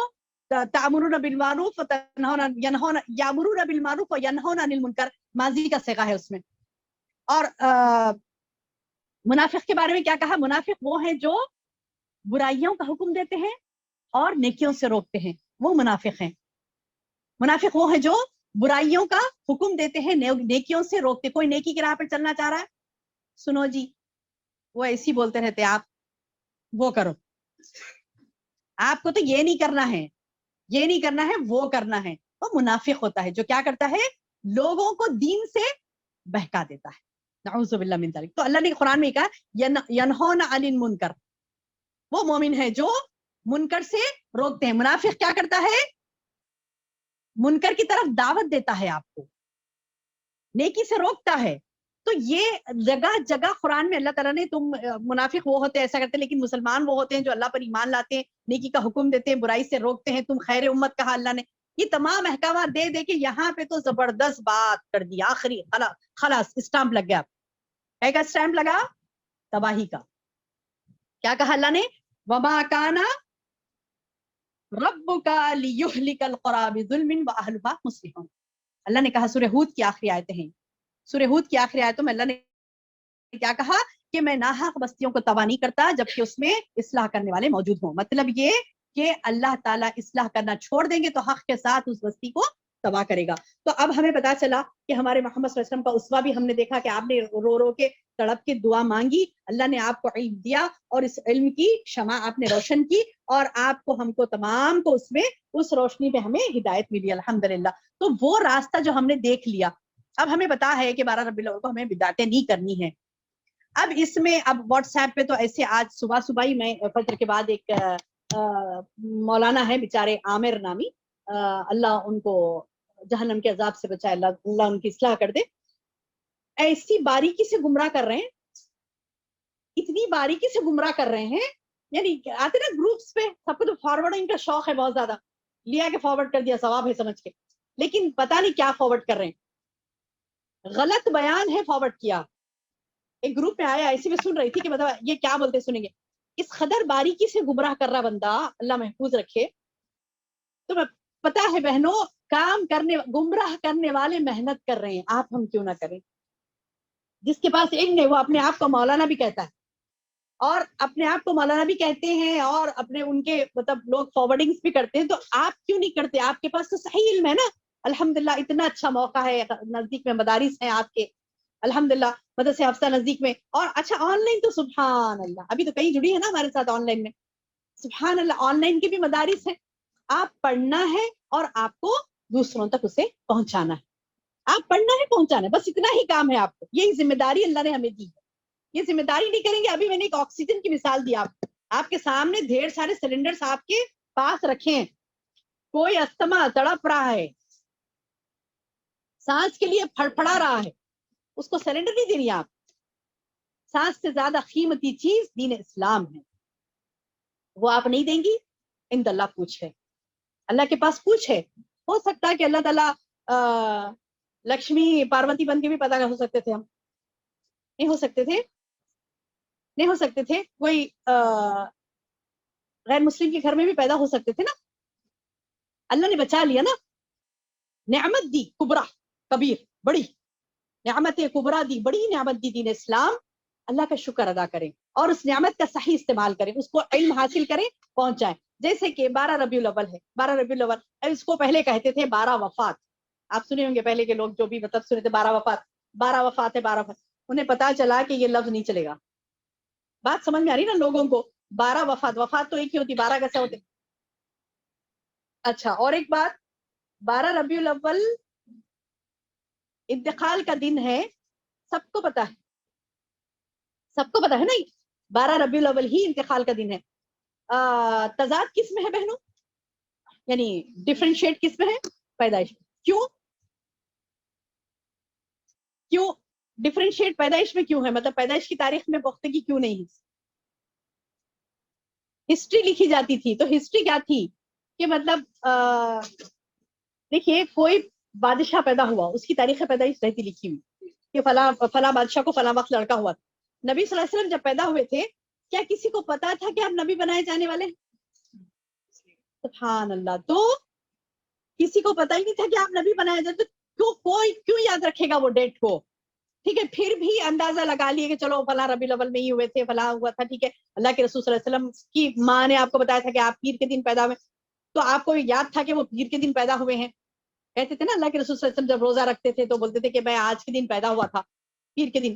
تامرون بالمعروف یامرون بالمعروف وینہون عن المنکر، ماضی کا صیغہ ہے اس میں. اور منافق کے بارے میں کیا کہا؟ منافق وہ ہیں جو برائیوں کا حکم دیتے ہیں اور نیکیوں سے روکتے ہیں، وہ منافق ہیں. منافق وہ ہیں جو برائیوں کا حکم دیتے ہیں، نیکیوں سے روکتے. کوئی نیکی کی راہ پر چلنا چاہ رہا ہے، سنو جی وہ ایسی بولتے رہتے، آپ وہ کرو، آپ کو تو یہ نہیں کرنا ہے، یہ نہیں کرنا ہے، وہ کرنا ہے. وہ منافق ہوتا ہے جو کیا کرتا ہے؟ لوگوں کو دین سے بہکا دیتا ہے. نعوذ باللہ من ذلک. تو اللہ نے قرآن میں کہا ینہون عن المنکر، وہ مومن ہے جو منکر سے روکتے ہیں. منافق کیا کرتا ہے؟ منکر کی طرف دعوت دیتا ہے، آپ کو نیکی سے روکتا ہے. تو یہ جگہ جگہ قرآن میں اللہ تعالیٰ نے، تم منافق وہ ہوتے ایسا کرتے، لیکن مسلمان وہ ہوتے ہیں جو اللہ پر ایمان لاتے ہیں، نیکی کا حکم دیتے ہیں، برائی سے روکتے ہیں، تم خیر امت کہا اللہ نے. یہ تمام احکامات دے دے کے یہاں پہ تو زبردست بات کر دی، آخری خلاص اسٹامپ لگ گیا. کیا اسٹامپ لگا؟ تباہی کا. کیا کہا اللہ نے؟ وما کانا ربک لیہلک القری بظلم واہلھا مصلحون. اللہ نے کہا، سورہ ہود کی آخری آیتیں ہیں، سورہ ہود کی آخری آیتوں میں اللہ نے کیا کہا کہ میں ناحق بستیوں کو تباہ نہیں کرتا جبکہ اس میں اصلاح کرنے والے موجود ہوں. مطلب یہ کہ اللہ تعالیٰ اصلاح کرنا چھوڑ دیں گے تو حق کے ساتھ اس بستی کو تباہ کرے گا. تو اب ہمیں پتا چلا کہ ہمارے محمد صلی اللہ علیہ وسلم کا اسوہ بھی ہم نے دیکھا کہ آپ نے رو رو کے تڑپ کے دعا مانگی، اللہ نے آپ کو علم دیا اور اس علم کی شمع آپ نے روشن کی، اور آپ کو، ہم کو، تمام کو اس میں اس روشنی پہ ہمیں ہدایت ملی الحمدللہ. تو وہ راستہ جو ہم نے دیکھ لیا، اب ہمیں پتا ہے کہ 12 ربیع الاول کو ہمیں بدعتیں نہیں کرنی ہیں. اب اس میں اب واٹس ایپ پہ تو ایسے آج صبح ہی میں فجر کے بعد ایک مولانا ہے بیچارے عامر نامی، اللہ ان کو جہنم کے عذاب سے بچائے، اللہ ان کی اصلاح کر دے، ایسی باریکی سے گمراہ کر رہے ہیں، اتنی باریکی سے گمراہ کر رہے ہیں. یعنی آتے نا گروپس پہ، سب کو تو فارورڈنگ کا شوق ہے بہت زیادہ، لیا کہ فارورڈ کر دیا، ثواب ہے سمجھ کے، لیکن پتہ نہیں کیا فارورڈ کر رہے ہیں، غلط بیان ہے فارورڈ کیا. ایک گروپ میں آیا، ایسی میں سن رہی تھی کہ مطلب یہ کیا بولتے، سنیں گے. اس قدر باریکی سے گمراہ کر رہا بندہ، اللہ محفوظ رکھے. تو پتا ہے بہنوں، کام کرنے، گمراہ کرنے والے محنت کر رہے ہیں، آپ ہم کیوں نہ کریں. جس کے پاس علم ہے وہ اپنے آپ کو مولانا بھی کہتا ہے، اور اپنے آپ کو مولانا بھی کہتے ہیں، اور اپنے ان کے مطلب لوگ فارورڈنگز بھی کرتے ہیں. تو آپ کیوں نہیں کرتے؟ آپ کے پاس تو صحیح علم ہے نا، الحمدللہ. اتنا اچھا موقع ہے، نزدیک میں مدارس ہیں آپ کے، الحمدللہ، مدرسہ حفصہ نزدیک میں. اور اچھا آن لائن تو سبحان اللہ، ابھی تو کئی جڑی ہے نا ہمارے ساتھ آن لائن میں، سبحان اللہ، آن لائن کے بھی مدارس ہیں. آپ پڑھنا ہے اور آپ کو دوسروں تک اسے پہنچانا ہے. آپ پڑھنا ہے، پہنچانا ہے، بس اتنا ہی کام ہے آپ کو. یہی ذمہ داری اللہ نے ہمیں دی ہے. یہ ذمہ داری نہیں کریں گے. ابھی میں نے ایک آکسیجن کی مثال دی آپ کے سامنے، ڈھیر سارے سلنڈرز آپ کے پاس رکھے ہیں، کوئی استما تڑپ رہا ہے، سانس کے لیے پھڑپڑا رہا ہے، اس کو سلنڈر نہیں دینی آپ. سانس سے زیادہ قیمتی چیز دین اسلام ہے، وہ آپ نہیں دیں گی. ان اللہ پوچھے، اللہ کے پاس پوچھے، ہو سکتا ہے کہ اللہ تعالیٰ لکشمی پاروتی بن کے بھی پیدا ہو سکتے تھے ہم، نہیں ہو سکتے تھے، نہیں ہو سکتے تھے، کوئی غیر مسلم کے گھر میں بھی پیدا ہو سکتے تھے نا، اللہ نے بچا لیا نا، نعمت دی کبرا کبیر، بڑی نعمت کبرا دی، بڑی نعمت دی دین اسلام، اللہ کا شکر ادا کریں اور اس نعمت کا صحیح استعمال کریں، اس کو علم حاصل کریں، پہنچ جائیں. جیسے کہ 12 ربیع الاول ہے، 12 ربیع الاول، اس کو پہلے کہتے تھے 12 وفات. آپ سنے ہوں گے پہلے کے لوگ جو بھی مطلب سنے تھے 12 وفات، 12 وفات ہے، 12 وفات. انہیں پتا چلا کہ یہ لفظ نہیں چلے گا. بات سمجھ میں آ رہی نا لوگوں کو؟ 12 وفات، وفات تو ایک ہی ہوتی، 12 کیسے ہوتے؟ اچھا، اور ایک بات، 12 ربیع الاول انتقال کا دن ہے، سب کو پتا ہے، سب کو پتا ہے نہیں، 12 ربیع الاول ہی انتقال کا دن ہے. تضاد کس میں ہے بہنوں؟ یعنی ڈفرینشیٹ کس میں ہے؟ پیدائش. کیوں کیوں ڈفرینشیٹ پیدائش میں کیوں ہے؟ مطلب پیدائش کی تاریخ میں پختگی کیوں نہیں؟ ہسٹری لکھی جاتی تھی، تو ہسٹری کیا تھی کہ مطلب دیکھیے کوئی بادشاہ پیدا ہوا، اس کی تاریخ پیدائش رہتی لکھی ہوئی کہ فلاں بادشاہ کو فلاں وقت لڑکا ہوا. نبی صلی اللہ علیہ وسلم جب پیدا ہوئے تھے، کیا کسی کو پتا تھا کہ آپ نبی بنائے جانے والے؟ سبحان اللہ. تو کسی کو پتا ہی نہیں تھا کہ آپ نبی بنائے جاتے، کوئی کیوں یاد رکھے گا وہ ڈیٹ کو؟ ٹھیک ہے، پھر بھی اندازہ لگا لیے کہ چلو فلاں ربیع الاول میں ہی ہوئے تھے، فلاں ہوا تھا. ٹھیک ہے، اللہ کے رسول صلی اللہ علیہ وسلم کی ماں نے آپ کو بتایا تھا کہ آپ پیر کے دن پیدا ہوئے، تو آپ کو یاد تھا کہ وہ پیر کے دن پیدا ہوئے ہیں. کہتے تھے نا اللہ کے رسول صلی اللہ علیہ وسلم جب روزہ رکھتے تھے تو بولتے تھے کہ میں آج کے دن پیدا ہوا تھا، پیر کے دن.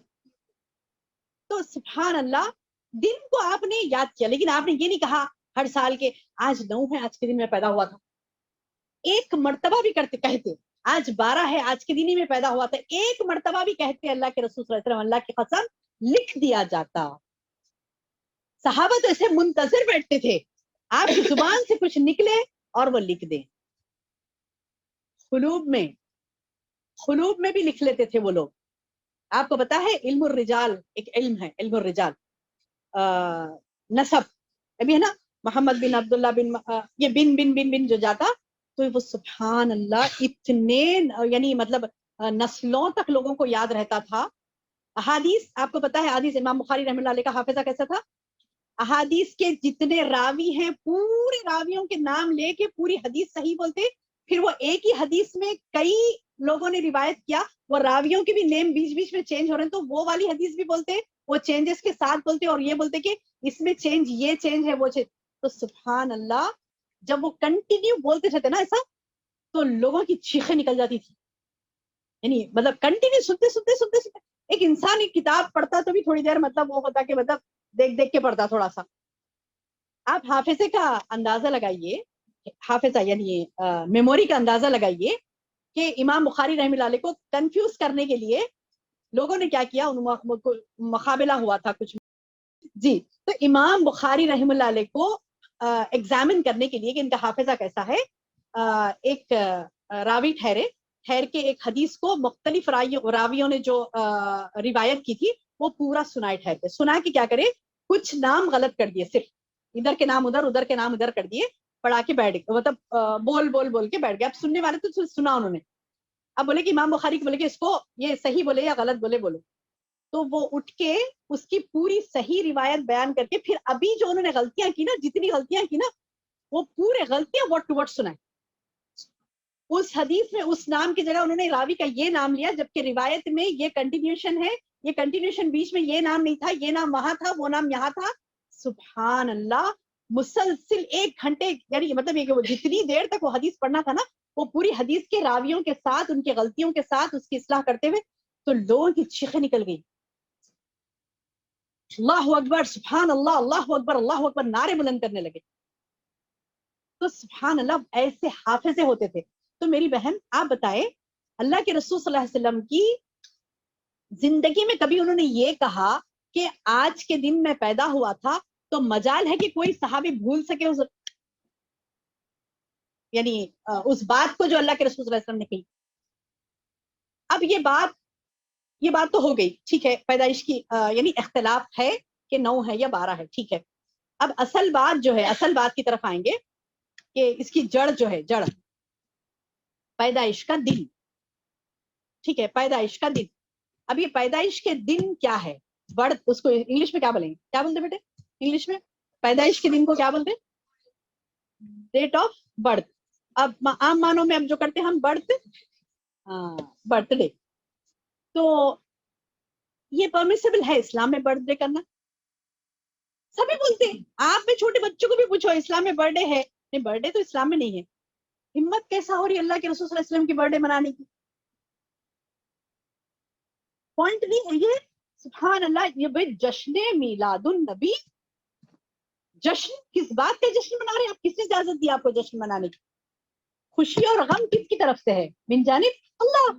تو سبحان اللہ، دن کو آپ نے یاد کیا، لیکن آپ نے یہ نہیں کہا ہر سال کے آج 9 ہے، آج کے دن میں پیدا ہوا تھا. ایک مرتبہ بھی کہتے آج 12 ہے، آج کے دن ہی میں پیدا ہوا تھا، ایک مرتبہ بھی کہتے اللہ کے رسول صلی اللہ علیہ وسلم، اللہ کی قسم لکھ دیا جاتا. صحابہ تو ایسے منتظر بیٹھتے تھے آپ کی زبان سے کچھ نکلے اور وہ لکھ دیں. خلوب میں بھی لکھ لیتے تھے وہ لوگ. آپ کو پتا ہے علم الرجال ایک علم ہے، علم الرجال نسب ابھی ہے نا، محمد بن عبداللہ بن یہ بن بن بن بن جو جاتا، تو وہ سبحان اللہ اتنے یعنی مطلب نسلوں تک لوگوں کو یاد رہتا تھا. احادیث آپ کو پتا ہے، حدیث امام بخاری رحمۃ اللہ علیہ کا حافظہ کیسا تھا؟ احادیث کے جتنے راوی ہیں پورے راویوں کے نام لے کے پوری حدیث صحیح بولتے. پھر وہ ایک ہی حدیث میں کئی لوگوں نے روایت کیا، وہ راویوں کے بھی نیم بیچ بیچ میں چینج ہو رہے ہیں، تو وہ والی حدیث بھی بولتے، وہ چینجز کے ساتھ بولتے، اور یہ بولتے کہ اس میں چینج، یہ چینج ہے، وہ چینج. تو سبحان اللہ جب وہ کنٹینیو بولتے رہتے نا ایسا، تو لوگوں کی چیخیں نکل جاتی تھی. یعنی مطلب کنٹینیو سنتے سنتے سنتے سنتے ایک انسان ایک کتاب پڑھتا تو بھی تھوڑی دیر مطلب وہ ہوتا کہ مطلب دیکھ دیکھ کے پڑھتا تھوڑا سا. آپ حافظے کا اندازہ لگائیے، حافظہ یعنی میموری کا اندازہ لگائیے کہ امام بخاری رحمۃ اللہ علیہ کو کنفیوز کرنے کے لیے لوگوں نے کیا کیا، مقابلہ ہوا تھا کچھ. جی، تو امام بخاری رحمۃ اللہ علیہ کو ایگزامن کرنے کے لیے کہ ان کا حافظہ کیسا ہے، ایک راوی ٹھہر کے ایک حدیث کو مختلف راویوں نے جو روایت کی تھی وہ پورا سنائے، ٹھہر کے سنا کے کیا کرے، کچھ نام غلط کر دیے، صرف ادھر کے نام ادھر، ادھر کے نام ادھر کر دیے، پڑھا کے بیٹھ گئے، مطلب بول کے بیٹھ گئے. اب سننے والے تو سنا انہوں نے، اب بولے کہ امام بخاری کو بولے کہ اس کو یہ صحیح بولے یا غلط بولو. تو وہ اٹھ کے اس کی پوری صحیح روایت بیان کر کے پھر ابھی جو انہوں نے غلطیاں کی نا، جتنی غلطیاں کی نا، وہ پورے غلطیاں ورڈ ٹو ورڈ سنائے. اس حدیث میں اس نام کی جگہ انہوں نے راوی کا یہ نام لیا، جبکہ روایت میں یہ کنٹینیوشن ہے، یہ کنٹینیوشن بیچ میں یہ نام نہیں تھا، یہ نام وہاں تھا، وہ نام یہاں تھا. سبحان اللہ، مسلسل 1 گھنٹے، یعنی مطلب یہ کہ وہ جتنی دیر تک وہ حدیث پڑھنا تھا نا، وہ پوری حدیث کے راویوں کے ساتھ، ان کی غلطیوں کے ساتھ اس کی اصلاح کرتے ہوئے، تو لوگوں کی چیخیں نکل گئی. اللہ اکبر، سبحان اللہ، اللہ اکبر، اللہ اکبر، نعرے بلند کرنے لگے. تو سبحان اللہ ایسے حافظے ہوتے تھے. تو میری بہن آپ بتائیں، اللہ کے رسول صلی اللہ علیہ وسلم کی زندگی میں کبھی انہوں نے یہ کہا کہ آج کے دن میں پیدا ہوا تھا، تو مجال ہے کہ کوئی صحابی بھول سکے یعنی اس بات کو جو اللہ کے رسول صلی اللہ علیہ وسلم نے کہی. اب یہ بات تو ہو گئی، ٹھیک ہے، پیدائش کی یعنی اختلاف ہے کہ 9 ہے یا 12 ہے، ٹھیک ہے. اب اصل بات جو ہے، اصل بات کی طرف آئیں گے کہ اس کی جڑ جو ہے، جڑ پیدائش کا دن, ٹھیک ہے, پیدائش کا دن. اب یہ پیدائش کے دن کیا ہے, برتھ, اس کو انگلش میں کیا بولیں گے, کیا بولتے بیٹے انگلش میں پیدائش کے دن کو کیا بولتے, ڈیٹ آف برتھ. اب عام معنوں میں اب جو کرتے ہیں ہم برتھ, برتھ ڈے, تو یہ پرمیسیبل ہے اسلام میں برتھ ڈے کرنا, سبھی بولتے ہیں. آپ میں چھوٹے بچوں کو بھی پوچھو اسلام میں برتھ ڈے ہے, نہیں برتھ ڈے تو اسلام میں نہیں ہے. ہمت کیسا ہو رہی ہے اللہ کے رسول صلی اللہ علیہ وسلم کی برتھ ڈے منانے کی, پوائنٹ نہیں ہے یہ. سبحان اللہ, یہ بھائی جشن میلاد النبی, جشن کس بات کا جشن منا رہے ہیں آپ, کس نے اجازت دی آپ کو جشن منانے کی؟ خوشی اور غم کس کی طرف سے ہے, من جانب اللہ.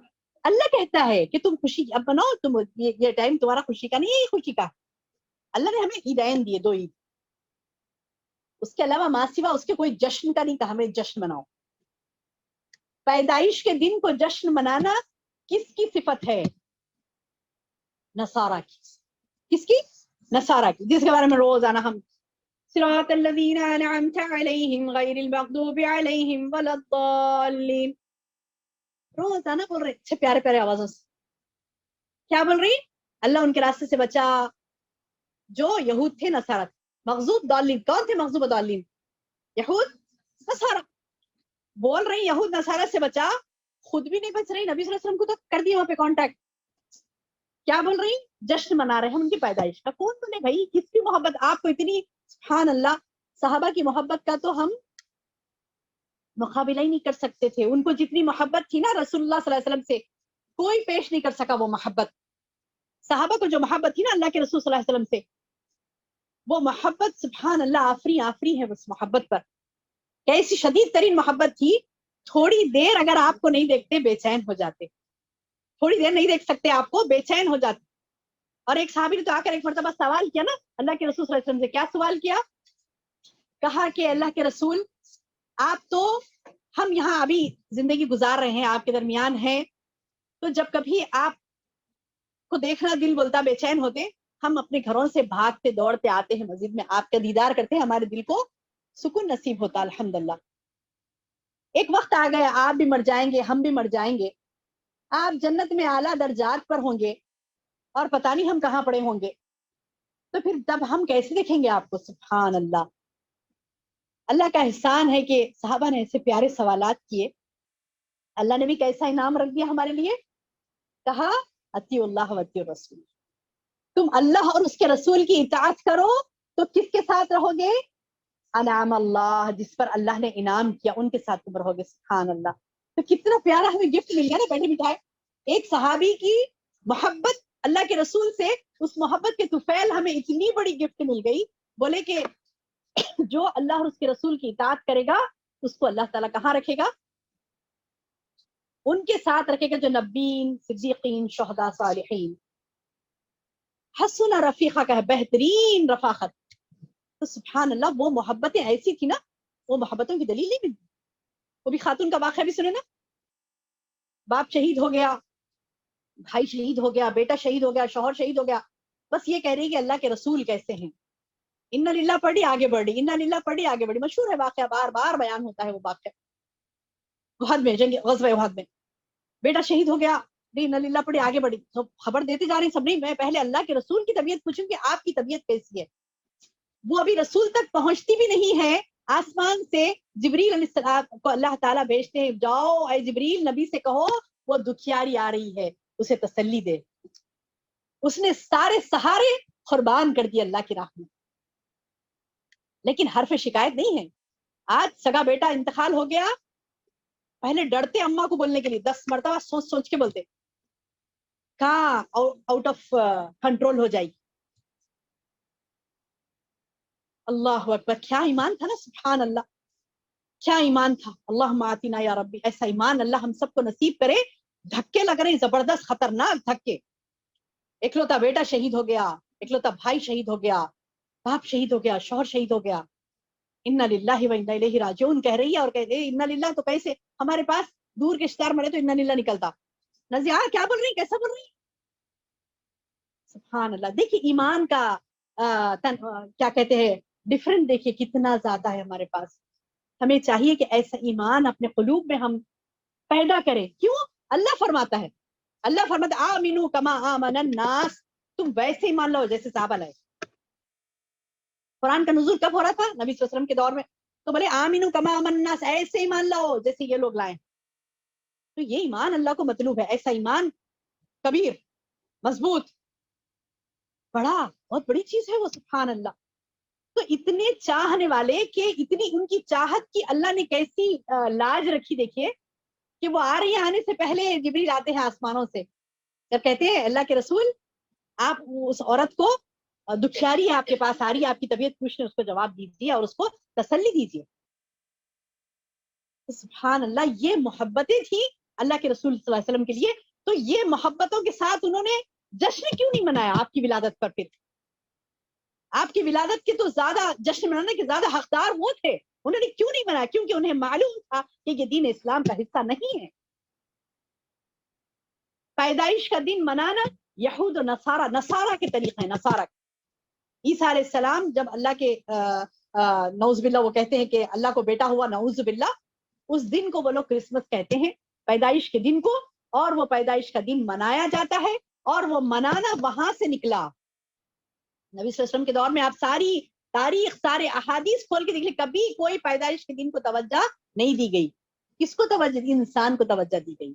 اللہ کہتا ہے کہ تم خوشی اب مناؤ, تم یہ ٹائم تمہارا خوشی کا نہیں ہے, یہ خوشی کا. اللہ نے ہمیں عیدین دیے, 2 عید, اس کے علاوہ ماں سوا اس کے کوئی جشن کا نہیں کہا ہمیں جشن مناؤ. پیدائش کے دن کو جشن منانا کس کی صفت ہے, نصارہ کی. کس کی, نصارہ کی, جس کے بارے میں روزانہ ہم صراط الذین انعمت علیہم غیر المغضوب علیہم ولا الضالین روزانہ بول رہے اچھے پیارے پیارے آوازوں سے. کیا بول رہی, اللہ ان کے راستے سے بچا جو یہود تھے نصارہ تھے. مغضوب ضالین, کون تھے مغضوب و ضالین, یہود نصارہ. بول رہی یہود نصارہ سے بچا, خود بھی نہیں بچ رہی, نبی صلی اللہ علیہ وسلم کو تو کر دیا وہاں پہ کانٹیکٹ. کیا بول رہی, جشن منا رہے ہیں ان کی پیدائش کا. کون بولے بھائی, کس کی محبت آپ کو اتنی, سبحان اللہ, صحابہ کی محبت کا تو ہم مقابلہ ہی نہیں کر سکتے تھے. ان کو جتنی محبت تھی نا رسول اللہ صلی اللہ علیہ وسلم سے, کوئی پیش نہیں کر سکا وہ محبت. صحابہ کو جو محبت تھی نا اللہ کے رسول صلی اللہ علیہ وسلم سے, وہ محبت سبحان اللہ آفری آفری ہے اس محبت پر. کیسی شدید ترین محبت تھی, تھوڑی دیر اگر آپ کو نہیں دیکھتے بے چین ہو جاتے, تھوڑی دیر نہیں دیکھ سکتے آپ کو بے چین ہو جاتے. اور ایک صحابی نے تو آ کر ایک مرتبہ سوال کیا نا اللہ کے رسول صلی اللہ علیہ وسلم سے, کیا سوال کیا, کہا کہ اللہ کے رسول آپ تو, ہم یہاں ابھی زندگی گزار رہے ہیں آپ کے درمیان ہیں, تو جب کبھی آپ کو دیکھنا دل بولتا بے چین ہوتے, ہم اپنے گھروں سے بھاگتے دوڑتے آتے ہیں مسجد میں, آپ کا دیدار کرتے ہیں, ہمارے دل کو سکون نصیب ہوتا الحمدللہ. ایک وقت آ گیا آپ بھی مر جائیں گے, ہم بھی مر جائیں گے, آپ جنت میں اعلیٰ درجات پر ہوں گے اور پتہ نہیں ہم کہاں پڑے ہوں گے, تو پھر تب ہم کیسے دیکھیں گے آپ کو. سبحان اللہ, اللہ کا احسان ہے کہ صحابہ نے ایسے پیارے سوالات کیے, اللہ نے بھی کیسا انعام رکھ دیا ہمارے لیے. کہا اطیعوا اللہ واطیعوا الرسول, تم اللہ اور اس کے رسول کی اطاعت کرو تو کس کے ساتھ رہو گے, انعام اللہ, جس پر اللہ نے انعام کیا ان کے ساتھ تم رہو گے. سبحان اللہ. تو کتنا پیارا ہمیں گفٹ مل گیا نا بیٹھے بٹھائے, ایک صحابی کی محبت اللہ کے رسول سے, اس محبت کے طفیل ہمیں اتنی بڑی گفٹ مل گئی. بولے کہ جو اللہ اور اس کے رسول کی اطاعت کرے گا اس کو اللہ تعالیٰ کہاں رکھے گا, ان کے ساتھ رکھے گا جو نبیین, صدیقین, شہداء, صالحین. حسن رفیقہ کا ہے, بہترین رفاقت. تو سبحان اللہ وہ محبتیں ایسی تھی نا, وہ محبتوں کی دلیل نہیں ملتی. وہ بھی خاتون کا واقعہ بھی سنے نا, باپ شہید ہو گیا, بھائی شہید ہو گیا, بیٹا شہید ہو گیا, شوہر شہید ہو گیا, بس یہ کہہ رہی کہ اللہ کے رسول کیسے ہیں. انا للہ پڑھی آگے بڑھی, انا للہ پڑھی آگے بڑھی. مشہور ہے واقعہ, بار بار بیان ہوتا ہے وہ واقعہ. احد میں, جنگ غزوہ احد میں بیٹا شہید ہو گیا, انا للہ پڑھی آگے بڑھی. تو خبر دیتے جا رہی سب, نہیں میں پہلے اللہ کے رسول کی طبیعت پوچھوں کہ آپ کی طبیعت کیسی ہے. وہ ابھی رسول تک پہنچتی بھی نہیں ہے, آسمان سے جبریل علیہ السلام کو اللہ تعالیٰ بھیجتے ہیں, جاؤ اے جبریل نبی سے کہو وہ دکھیاری آ رہی ہے, اسے تسلی دے. اس نے سارے سہارے قربان کر دیے اللہ کی راہ میں, لیکن حرف شکایت نہیں ہے. آج سگا بیٹا انتقال ہو گیا, پہلے ڈرتے اماں کو بولنے کے لیے, 10 مرتبہ سوچ سوچ کے بولتے, کہاں آؤٹ آف کنٹرول ہو جائے گی. اللہ اکبر, کیا ایمان تھا نا, سبحان اللہ, کیا ایمان تھا. اللہم آتنا یا ربی, ایسا ایمان اللہ ہم سب کو نصیب کرے. دھکے لگ رہے ہیں زبردست خطرناک دھکے. اکلوتا بیٹا شہید ہو گیا, اکلوتا بھائی شہید ہو گیا, باپ شہید ہو گیا, شوہر شہید ہو گیا. انا للہ و انا الیہ راجعون کہہ رہی ہے, اور کہتے ہیں انا للہ تو کیسے, ہمارے پاس دور کے رشتے دار مرے تو انا للہ نکلتا. نزیہ کیا بول رہی, کیسا بول رہی. سبحان اللہ. دیکھیے ایمان کا کیا کہتے ہیں ڈفرنٹ, دیکھیے کتنا زیادہ ہے ہمارے پاس. ہمیں چاہیے کہ ایسا ایمان اپنے قلوب میں ہم پیدا کرے. کیوں؟ اللہ فرماتا ہے آمنو کما آمن الناس, تم ویسے ہی مان لو جیسے صحابہ لائے. قرآن کا نزول کب ہو رہا تھا؟ نبی صلی اللہ علیہ وسلم کے دور میں. تو بولے آمنو کما آمن الناس, ایسے ہی مان لو جیسے یہ لوگ لائے. تو یہ ایمان اللہ کو مطلوب ہے, ایسا ایمان کبیر, مضبوط, بڑا, بہت بڑی چیز ہے وہ, سبحان اللہ. تو اتنے چاہنے والے کہ اتنی ان کی چاہت کی اللہ نے کیسی لاج رکھی, دیکھیے کہ وہ آ رہی ہیں, آنے سے پہلے جبریل آتے ہیں آسمانوں سے, جب کہتے ہیں اللہ کے رسول آپ اس عورت کو دکھیاری ہے, آپ کے پاس آ رہی ہے, آپ کی طبیعت پوچھ رہے, اس کو جواب دیجیے اور اس کو تسلی دیجیے. سبحان اللہ, یہ محبتیں تھی اللہ کے رسول صلی اللہ علیہ وسلم کے لیے. تو یہ محبتوں کے ساتھ انہوں نے جشن کیوں نہیں منایا آپ کی ولادت پر؟ پھر آپ کی ولادت کے تو زیادہ جشن منانے کے زیادہ حقدار وہ تھے, انہوں نے کیوں نہیں منایا؟ کیونکہ انہیں معلوم تھا کہ یہ دین اسلام کا حصہ نہیں ہے. پیدائش کا دن منانا یہود و نصارہ کے طریقے ہیں. نصارہ عیسیٰ علیہ السلام جب اللہ کے نعوذ باللہ وہ کہتے ہیں کہ اللہ کو بیٹا ہوا, نعوذ باللہ, اس دن کو وہ لوگ کرسمس کہتے ہیں, پیدائش کے دن کو, اور وہ پیدائش کا دن منایا جاتا ہے, اور وہ منانا وہاں سے نکلا. نبی صلی اللہ علیہ وسلم کے دور میں آپ ساری تاریخ, سارے احادیث کھول کے دیکھ لیں, کبھی کوئی پیدائش کے دن کو توجہ نہیں دی گئی. کس کو توجہ دی؟ انسان کو توجہ دی گئی,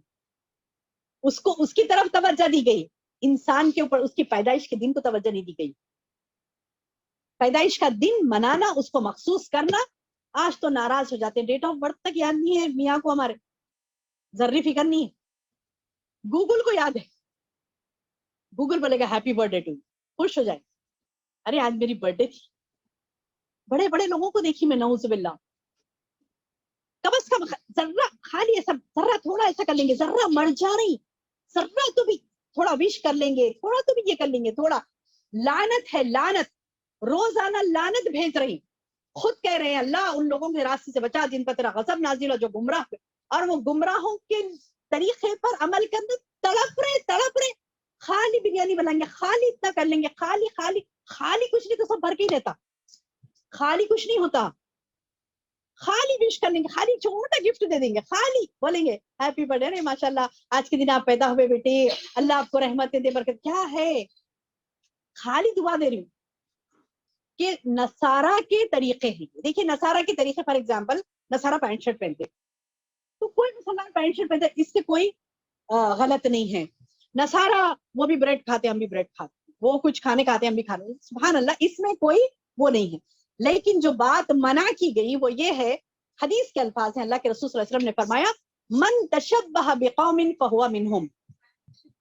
اس کی طرف توجہ دی گئی, انسان کے اوپر اس کی پیدائش کے دن کو توجہ نہیں دی گئی. پیدائش کا دن منانا, اس کو مخصوص کرنا. آج تو ناراض ہو جاتے ہیں, ڈیٹ آف برتھ تک یاد نہیں ہے میاں کو, ہمارے ذرے فکر نہیں ہے. گوگل کو یاد ہے, گوگل بولے گا ہیپی برتھ ڈے ٹو, خوش ہو جائے, ارے آج میری برتھ ڈے تھی. بڑے بڑے لوگوں کو دیکھی میں, نعوذ باللہ, کم از کم ذرہ خالی ایسا, ذرہ تھوڑا ایسا کر لیں گے, ذرہ مر جا رہی, ذرہ تو بھی تھوڑا وش کر لیں گے, تھوڑا تو بھی یہ کر لیں گے, تھوڑا. لعنت ہے لعنت, روزانہ لعنت بھیج رہی. خود کہہ رہے ہیں اللہ ان لوگوں کے راستے سے بچا جن پر تیرا غضب نازل ہو, جو گمراہ, اور وہ گمراہوں کے طریقے پر عمل کرنے تڑپ رہے. خالی بریانی بنائیں گے, خالی اتنا کر لیں گے, خالی کچھ نہیں تو سب بھر کے ہی دیتا, خالی کچھ نہیں ہوتا. خالی وش کر لیں گے, خالی چھوٹا گفٹ دے دیں گے, خالی بولیں گے ہیپی برتھ ڈے, ماشاء اللہ آج کے دن آپ پیدا ہوئے بیٹے, اللہ آپ کو رحمت دے, برکت. کیا ہے؟ خالی دعا دے رہی ہوں. کہ نصارہ کے طریقے ہیں, دیکھیے نصارہ کے طریقے, فار ایگزامپل نصارہ پینٹ شرٹ پہنتے, تو کوئی مسلمان پینٹ شرٹ پہنتا, اس سے کوئی غلط نہیں ہے. نصارہ وہ بھی بریڈ کھاتے, ہم بھی بریڈ کھاتے, وہ کچھ کھانے کھاتے, ہم بھی کھاتے, سبحان اللہ, اس میں کوئی وہ نہیں ہے. لیکن جو بات منع کی گئی وہ یہ ہے, حدیث کے الفاظ ہیں, اللہ کے رسول صلی اللہ علیہ وسلم نے فرمایا من تشبہ بقوم فہو منہم.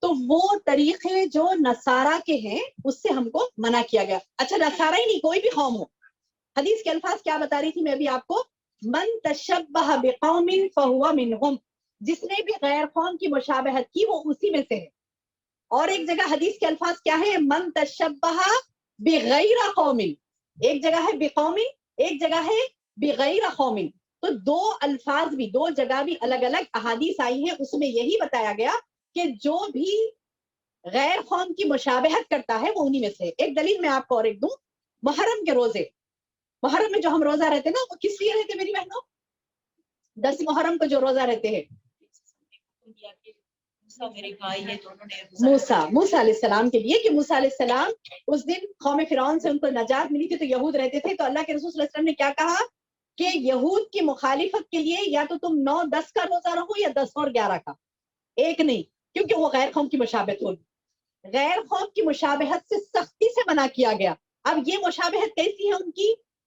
تو وہ طریقے جو نصارہ کے ہیں اس سے ہم کو منع کیا گیا. اچھا نصارہ ہی نہیں, کوئی بھی قوم ہو, حدیث کے الفاظ کیا بتا رہی تھی میں بھی آپ کو, من تشبہ بقوم فہو منہم, جس نے بھی غیر قوم کی مشابہت کی وہ اسی میں سے ہے. اور ایک جگہ حدیث کے الفاظ کیا ہے, من تشبہ بغیر قوم, ایک جگہ ہے بقوم, ایک جگہ ہے بغیر قوم. تو دو الفاظ بھی, دو جگہ بھی الگ الگ احادیث آئی ہیں, اس میں یہی بتایا گیا کہ جو بھی غیر قوم کی مشابہت کرتا ہے وہ انہی میں سے. ایک دلیل میں آپ کو اور ایک دوں, محرم کے روزے, محرم میں جو ہم روزہ رہتے نا, وہ کس لیے رہتے میری بہنوں؟ 10 محرم کو جو روزہ رہتے ہیں, موسیٰ علیہ السلام کے لیے, کہ موسیٰ علیہ السلام اس دن قوم فرعون سے ان کو نجات ملی تھی, تو یہود رہتے تھے. تو اللہ کے رسول صلی اللہ علیہ وسلم نے کیا کہا کہ یہود کی مخالفت کے لیے یا تو تم 9-10 کا روزہ رکھو یا 10 اور 11 کا, ایک نہیں, کیونکہ وہ غیر قوم کی مشابہت ہوگی. غیر قوم کی مشابہت سے سختی سے منع کیا گیا. اب یہ مشابہت کیسی ہے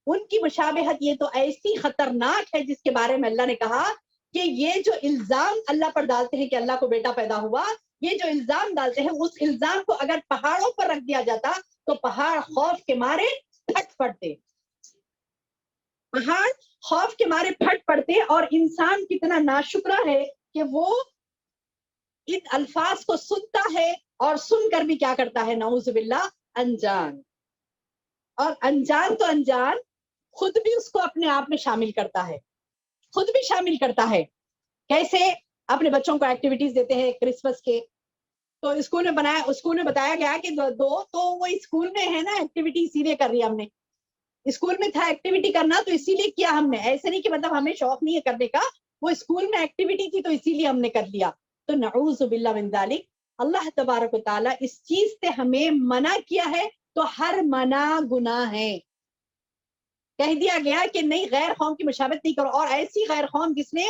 ان کی مشابہت یہ تو ایسی خطرناک ہے جس کے بارے میں اللہ نے کہا کہ یہ جو الزام اللہ پر ڈالتے ہیں کہ اللہ کو بیٹا پیدا ہوا, یہ جو الزام ڈالتے ہیں, اس الزام کو اگر پہاڑوں پر رکھ دیا جاتا تو پہاڑ خوف کے مارے پھٹ پڑتے, پہاڑ خوف کے مارے پھٹ پڑتے. اور انسان کتنا ناشکرا ہے کہ وہ ان الفاظ کو سنتا ہے اور سن کر بھی کیا کرتا ہے, نعوذ باللہ, انجان. اور انجان تو انجان, خود بھی اس کو اپنے آپ میں شامل کرتا ہے, خود بھی شامل کرتا ہے. کیسے؟ اپنے بچوں کو ایکٹیویٹیز دیتے ہیں کرسمس کے, تو اسکول میں بتایا گیا کہ دو, تو وہ اسکول میں ہے نا ایکٹیویٹی اسی لیے کر رہی ہے, ہم نے اسکول میں تھا ایکٹیویٹی کرنا تو اسی لیے کیا ہم نے, ایسے نہیں کہ مطلب ہمیں شوق نہیں ہے کرنے کا, وہ اسکول میں ایکٹیویٹی تھی تو اسی لیے ہم نے کر لیا. تو نعوذ باللہ من ذالک, اللہ تبارک و تعالیٰ اس چیز سے ہمیں منع کیا ہے تو ہر منع گناہ ہے. کہہ دیا گیا کہ نہیں غیر قوم کی مشابہت نہیں کرو, اور ایسی غیر قوم جس نے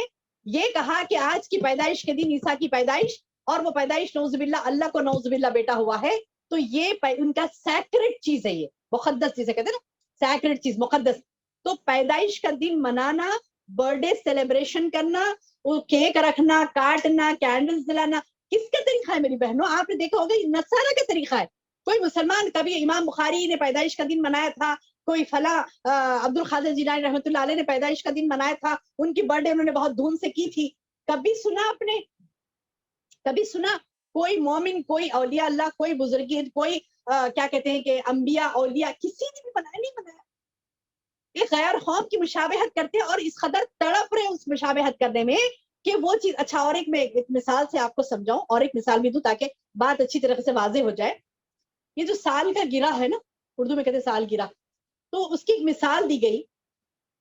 یہ کہا کہ آج کی پیدائش کے دن عیسیٰ کی پیدائش, اور وہ پیدائش نعوذ باللہ اللہ کو نعوذ باللہ بیٹا ہوا ہے, تو یہ ان کا سیکرڈ چیز ہے, یہ مقدس چیز ہے, کہتے ہیں نا سیکرڈ چیز مقدس. تو پیدائش کا دن منانا, برتھ ڈے سیلیبریشن کرنا, وہ کیک رکھنا, کاٹنا, کینڈلز جلانا, کس کا طریقہ ہے میری بہنوں؟ آپ نے دیکھا ہوگا نصارہ کا طریقہ ہے. کوئی مسلمان کبھی امام بخاری نے پیدائش کا دن منایا تھا, کوئی فلاں عبد القادر جیلانی رحمۃ اللہ علیہ نے پیدائش کا دن منایا تھا, ان کی برتھ ڈے انہوں نے بہت دھوم سے کی تھی. کبھی سنا آپ نے, کبھی سنا کوئی مومن, کوئی اولیاء اللہ, کوئی بزرگی, کوئی کیا کہتے ہیں کہ انبیاء اولیاء, کسی نے بھی منایا نہیں منایا. یہ غیر قوم کی مشابہت کرتے ہیں اور اس قدر تڑپ رہے اس مشابہت کرنے میں کہ وہ چیز. اچھا, اور ایک مثال سے آپ کو سمجھاؤں, اور ایک مثال بھی دوں تاکہ بات اچھی طرح سے واضح ہو جائے. یہ جو سال کا گرہ ہے نا, اردو میں کہتے ہیں سال گرہ, تو اس کی ایک مثال دی گئی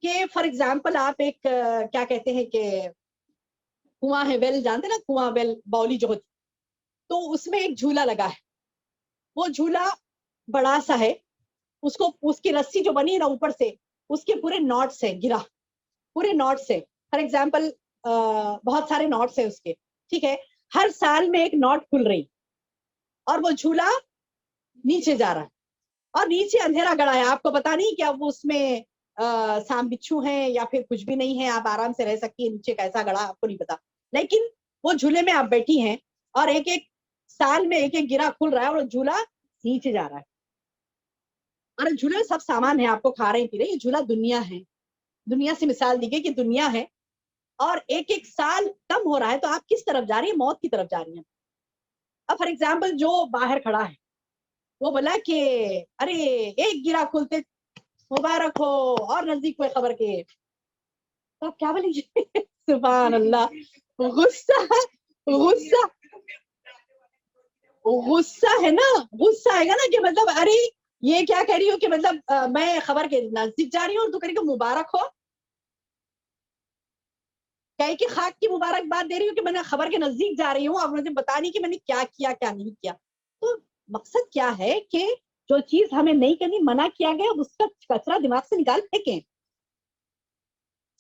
کہ فار ایگزامپل آپ ایک کیا کہتے ہیں کہ کنواں ہے, ویل جانتے نا کنواں, ویل باولی جو ہوتی, تو اس میں ایک جھولا لگا ہے. وہ جھولا بڑا سا ہے, اس کو اس کی رسی جو بنی ہے نا اوپر سے, اس کے پورے ناٹس ہیں, گرا پورے ناٹس ہیں. فار ایگزامپل بہت سارے ناٹس ہیں اس کے, ٹھیک ہے. ہر سال میں ایک ناٹ کھل رہی, اور وہ جھولا نیچے جا رہا ہے, اور نیچے اندھیرا گڑا ہے. آپ کو پتا نہیں کہ اب اس میں سام بچھو ہیں یا پھر کچھ بھی نہیں ہے, آپ آرام سے رہ سکتی ہیں, نیچے کیسا گڑا آپ کو نہیں پتا. لیکن وہ جھولے میں آپ بیٹھی ہیں, اور ایک ایک سال میں ایک ایک گرا کھل رہا ہے, اور جھولا نیچے جا رہا ہے. اور جھولے میں سب سامان ہے, آپ کو کھا رہے پی رہے. یہ جھولا دنیا ہے, دنیا سے مثال دی گئی کہ دنیا ہے, اور ایک ایک سال کم ہو رہا ہے. تو آپ کس طرف جا رہی ہیں؟ موت کی طرف جا رہی ہیں. اب فار ایگزامپل جو باہر کھڑا ہے وہ بولا کہ ارے ایک گرا کھلتے مبارک ہو, اور نزدیک کوئی خبر کے, تو آپ کیا بولیں گے؟ سبحان اللہ. غصہ غصہ غصہ ہے نا, غصہ آئے گا نا کہ مطلب ارے یہ کیا کہہ رہی ہو کہ مطلب میں خبر کے نزدیک جا رہی ہوں, اور تو کہہ رہی کہ مبارک ہو, کہے کہ خاک کی مبارکباد دے رہی ہوں کہ میں نے خبر کے نزدیک جا رہی ہوں, اور مجھے بتا نہیں کہ میں نے کیا کیا کیا نہیں کیا. تو مقصد کیا ہے کہ جو چیز ہمیں نہیں کرنی, منع کیا گیا, اس کا کچرا دماغ سے نکال پھینکیں.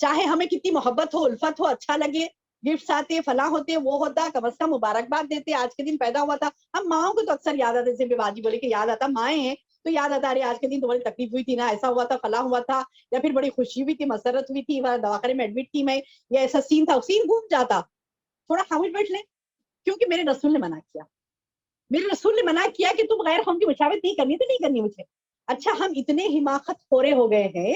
چاہے ہمیں کتنی محبت ہو, الفت ہو, اچھا لگے, گفٹس آتے, فلاں ہوتے, وہ ہوتا, کم از کم مبارکباد دیتے, آج کے دن پیدا ہوا تھا. ہم ماؤں کو تو اکثر یاد آتا ہے, جیسے باجی بولے کہ یاد آتا, مائیں ہیں تو یاد آتا, ارے آج کے دن تمہاری تکلیف ہوئی تھی نا, ایسا ہوا تھا, فلاں ہوا تھا, یا پھر بڑی خوشی ہوئی تھی, مسرت ہوئی تھی, دواخانے میں ایڈمٹ تھی میں, یا ایسا سین تھا, سین گھوم جاتا. تھوڑا خاموش بیٹھ لیں, کیونکہ میرے رسول نے منع کیا, میرے رسول نے منع کیا کہ تم غیر قوم کی مشابہت نہیں کرنی, تو نہیں کرنی مجھے. اچھا, ہم اتنے حماقت خورے ہو گئے ہیں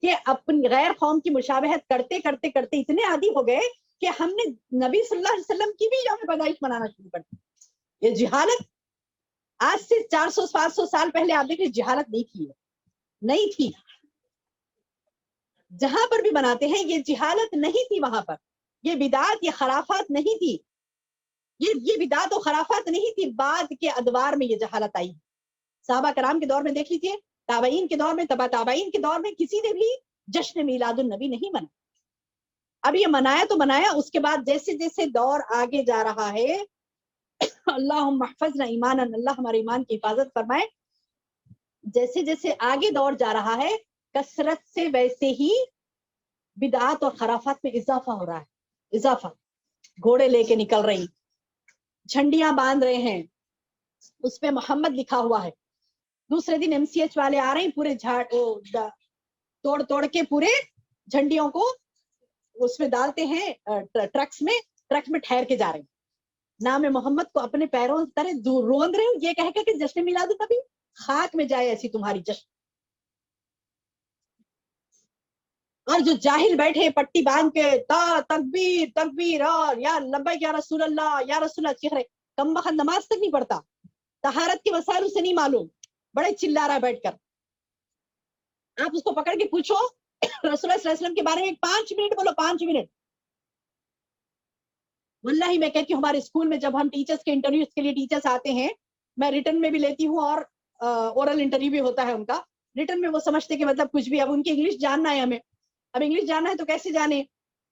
کہ اپنی غیر قوم کی مشابہت کرتے کرتے کرتے اتنے عادی ہو گئے کہ ہم نے نبی صلی اللہ علیہ وسلم کی بھی یوم پیدائش منانا شروع کر دی. یہ جہالت آج سے 400-500 سال پہلے آپ دیکھیں, جہالت نہیں تھی, نہیں تھی. جہاں پر بھی بناتے ہیں یہ جہالت نہیں تھی, وہاں پر یہ بدعت, یہ خرافات نہیں تھی, یہ بدعت و خرافات نہیں تھی. بعد کے ادوار میں یہ جہالت آئی. صحابہ کرام کے دور میں دیکھ لیجیے, تابعین کے دور میں, تبع تابعین کے دور میں کسی نے بھی جشن میلاد النبی نہیں منایا. اب یہ منایا تو منایا, اس کے بعد جیسے جیسے دور آگے جا رہا ہے, اللہم احفظنا ایمانا, اللہ ہمارے ایمان کی حفاظت فرمائے, جیسے جیسے آگے دور جا رہا ہے کثرت سے ویسے ہی بدعات اور خرافات میں اضافہ ہو رہا ہے. اضافہ, گھوڑے لے کے نکل رہی, جھنڈیاں باندھ رہے ہیں, اس پہ محمد لکھا ہوا ہے. دوسرے دن MCH والے آ رہے ہیں, پورے توڑ توڑ کے پورے جھنڈیوں کو اس میں ڈالتے ہیں, ٹرکس میں ٹھہر کے جا رہے ہیں. نام محمد کو اپنے پیروں طرح روند رہے ہو, یہ کہہ کہ جشن میلاد النبی, خاک میں جائے ایسی تمہاری جشن. اور جو جاہل بیٹھے پٹی باندھ کے تکبیر تکبیر, اور یا لبیک یا رسول اللہ, یا رسول اللہ چیخ رہے, کم وقت نماز تک نہیں پڑھتا, طہارت کے وسائل اسے نہیں معلوم, بڑے چلا رہا ہے بیٹھ کر. آپ اس کو پکڑ کے پوچھو رسول اللہ صلی اللہ علیہ وسلم کے بارے میں 5 منٹ بولو, 5 منٹ. واللہ میں کہتی ہوں, ہمارے اسکول میں جب ہم ٹیچرز کے انٹرویوز کے لیے ٹیچرز آتے ہیں, میں ریٹن میں بھی لیتی ہوں, اور اورل انٹرویو بھی ہوتا ہے ان کا. ریٹن میں وہ سمجھتے کہ مطلب کچھ بھی, اب ان کی انگلش جاننا ہے ہمیں, اب انگلش جاننا ہے تو کیسے جانے,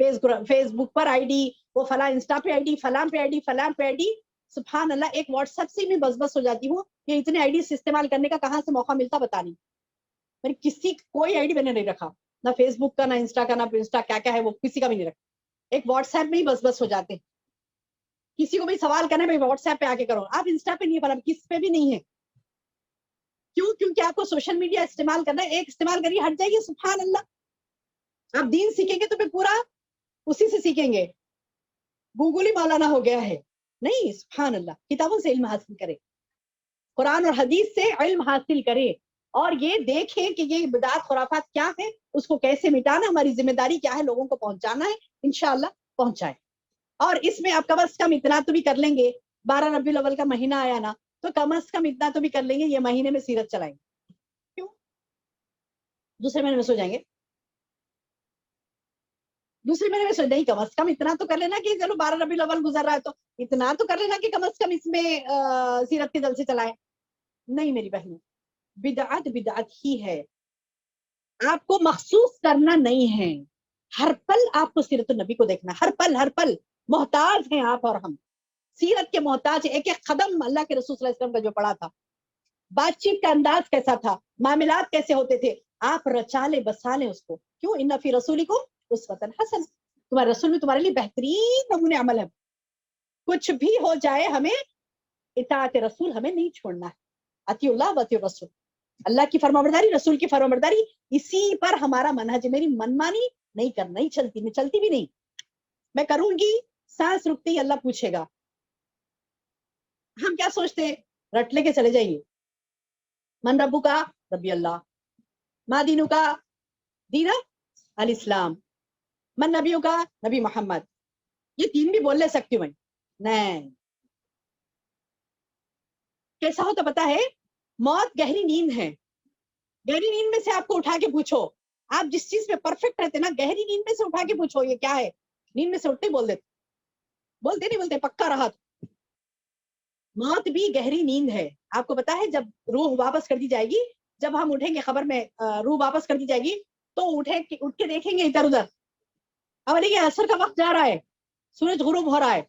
face book per I D, وہ فلاں انسٹا پہ آئی ڈی, فلاں پہ آئی ڈی, فلاں پہ آئی ڈی. سبحان اللہ, ایک واٹس ایپ سے میں بس بس ہو جاتی ہوں کہ اتنے آئی ڈی استعمال کرنے کا کہاں سے موقع ملتا بتا نہیں. میں کسی کوئی آئی ڈی میں نے نہیں رکھا, نہ فیس بک کا, نہ انسٹا کا, نہ انسٹا کیا کیا ہے وہ کسی کا بھی نہیں رکھا. ایک واٹس ایپ میں ہی بس بس ہو جاتے ہیں. کسی کو بھی سوال کرنا ہے واٹس ایپ پہ آ کے کرو, آپ انسٹا پہ نہیں, پر کس پہ بھی نہیں ہے. کیوں؟ کیونکہ آپ کو سوشل میڈیا استعمال کرنا ہے, ایک استعمال کریے ہٹ جائیے. سبحان اللہ, آپ دین سیکھیں گے تو پھر پورا اسی سے سیکھیں گے. گوگل ہی مولانا ہو گیا ہے نہیں. سبحان اللہ, کتابوں سے علم حاصل کرے, قرآن اور حدیث سے علم حاصل کرے, اور یہ دیکھیں کہ یہ بدعت خرافات کیا ہے, اس کو کیسے مٹانا, ہماری ذمہ داری کیا ہے, لوگوں کو پہنچانا ہے. انشاءاللہ پہنچائے. اور اس میں آپ کم از کم اتنا تو بھی کر لیں گے, 12 ربیع الاول کا مہینہ آیا نا, تو کم از کم اتنا تو بھی کر لیں گے, یہ مہینے میں سیرت چلائیں گے. کیوں؟ دوسرے مہینے میں سو جائیں گے, دوسرے مہینے میں سو نہیں, کم از کم اتنا تو کر لینا کہ چلو 12 ربیع الاول گزر رہا ہے تو اتنا تو کر لینا کہ کم از کم اس میں سیرت کے دل سے چلائیں. نہیں میری بہنوں, بدعت بدعت ہی ہے, آپ کو مخصوص کرنا نہیں ہے. ہر پل آپ کو سیرت النبی کو دیکھنا, ہر پل ہر پل. محتاج ہیں آپ اور ہم, سیرت کے محتاج. ایک ایک قدم اللہ کے رسول صلی اللہ علیہ وسلم کا جو پڑا تھا, بات چیت کا انداز کیسا تھا, معاملات کیسے ہوتے تھے, آپ رچا لیں بسا لیں اس کو. کیوں؟ ان فی رسولکم اسوۃ حسنہ, تمہارے رسول میں تمہارے لیے بہترین نمونے عمل ہے. کچھ بھی ہو جائے ہمیں اطاعت رسول ہمیں نہیں چھوڑنا ہے. اطیعوا اللہ و اطیعوا الرسول, اللہ کی فرمانبرداری, رسول کی فرمانبرداری, اسی پر ہمارا منہج. میری منمانی نہیں کرنا, نہیں چلتی, میں چلتی بھی نہیں. میں کروں گی, سانس رکتی اللہ پوچھے گا. ہم کیا سوچتے ہیں, رٹ لے کے چلے جائیے. من ربو کا ربی اللہ, ما دینو کا دین الاسلام, من نبیوں کا نبی محمد. یہ تین بھی بول لے سکتی ہوں میں. نہیں, کیسا ہوتا پتا ہے, موت گہری نیند ہے. گہری نیند میں سے آپ کو اٹھا کے پوچھو, آپ جس چیز میں پرفیکٹ رہتے نا, گہری نیند میں سے اٹھا کے پوچھو یہ کیا ہے, نیند میں سے اٹھتے بول دیتے, بولتے نہیں بولتے پکا رہا. موت بھی گہری نیند ہے. آپ کو پتا ہے جب روح واپس کر دی جائے گی, جب ہم اٹھیں گے خبر میں روح واپس کر دی جائے گی, تو اٹھ کے دیکھیں گے ادھر ادھر, اب یہ عصر کا وقت جا رہا ہے, سورج غروب ہو رہا ہے,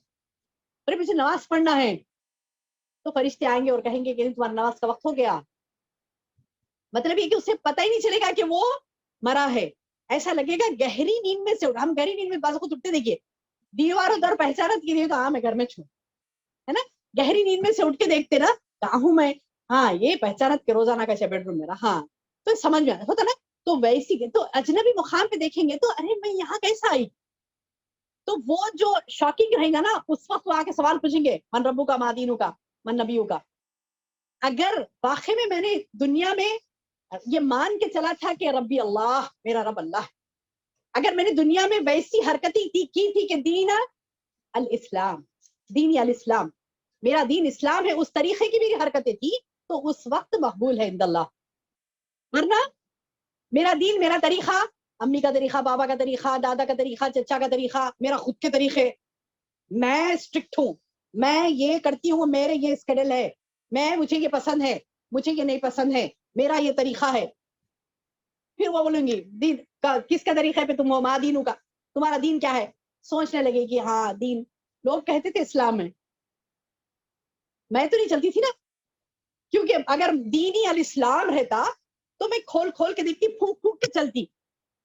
ارے مجھے نماز پڑھنا ہے. تو فرشتے آئیں گے اور کہیں گے کہ تمہارا نماز کا وقت ہو گیا. مطلب یہ کہ اسے پتہ ہی نہیں چلے گا کہ وہ مرا ہے. ایسا لگے گا گہری نیند میں سے. ہم گہری نیند میں بعض کو اٹھتے دیکھیے, دیواروں در پہچانت کی تو ہاں میں گھر میں چھوں, ہے نا. گہری نیند میں سے اٹھ کے دیکھتے نا, کہاں ہوں میں, ہاں یہ پہچانت کے روزانہ کا بیڈ روم میرا, ہاں تو سمجھ میں ہوتا نا. تو ویسی تو اجنبی مقام پہ دیکھیں گے تو ارے میں یہاں کیسا آئی. تو وہ جو شاکنگ رہے گا نا, اس وقت وہ آ کے سوال پوچھیں گے, من ربو کا, ما دینو کا, من نبیوں کا. اگر واقعی میں نے دنیا میں یہ مان کے چلا تھا کہ ربی اللہ, میرا رب اللہ, اگر میں نے دنیا میں ویسی حرکتیں کی تھی کہ دین الاسلام, دین الاسلام, میرا دین اسلام ہے, اس طریقے کی میری حرکتیں تھی, تو اس وقت مقبول ہے عند اللہ. ورنہ میرا دین, میرا طریقہ, امی کا طریقہ, بابا کا طریقہ, دادا کا طریقہ, چچا کا طریقہ, میرا خود کے طریقے, میں اسٹرکٹ ہوں, میں یہ کرتی ہوں, میرے یہ اسکیڈول ہے, مجھے یہ پسند ہے, مجھے یہ نہیں پسند ہے, میرا یہ طریقہ ہے. پھر وہ بولیں گی دین کس کا طریقہ ہے پہ تم, ما دینوں کا, تمہارا دین کیا ہے. سوچنے لگے کہ ہاں دین, لوگ کہتے تھے اسلام ہے, میں تو نہیں چلتی تھی نا, کیونکہ اگر دینی الاسلام رہتا تو میں کھول کھول کے دیکھتی, پھونک پھونک کے چلتی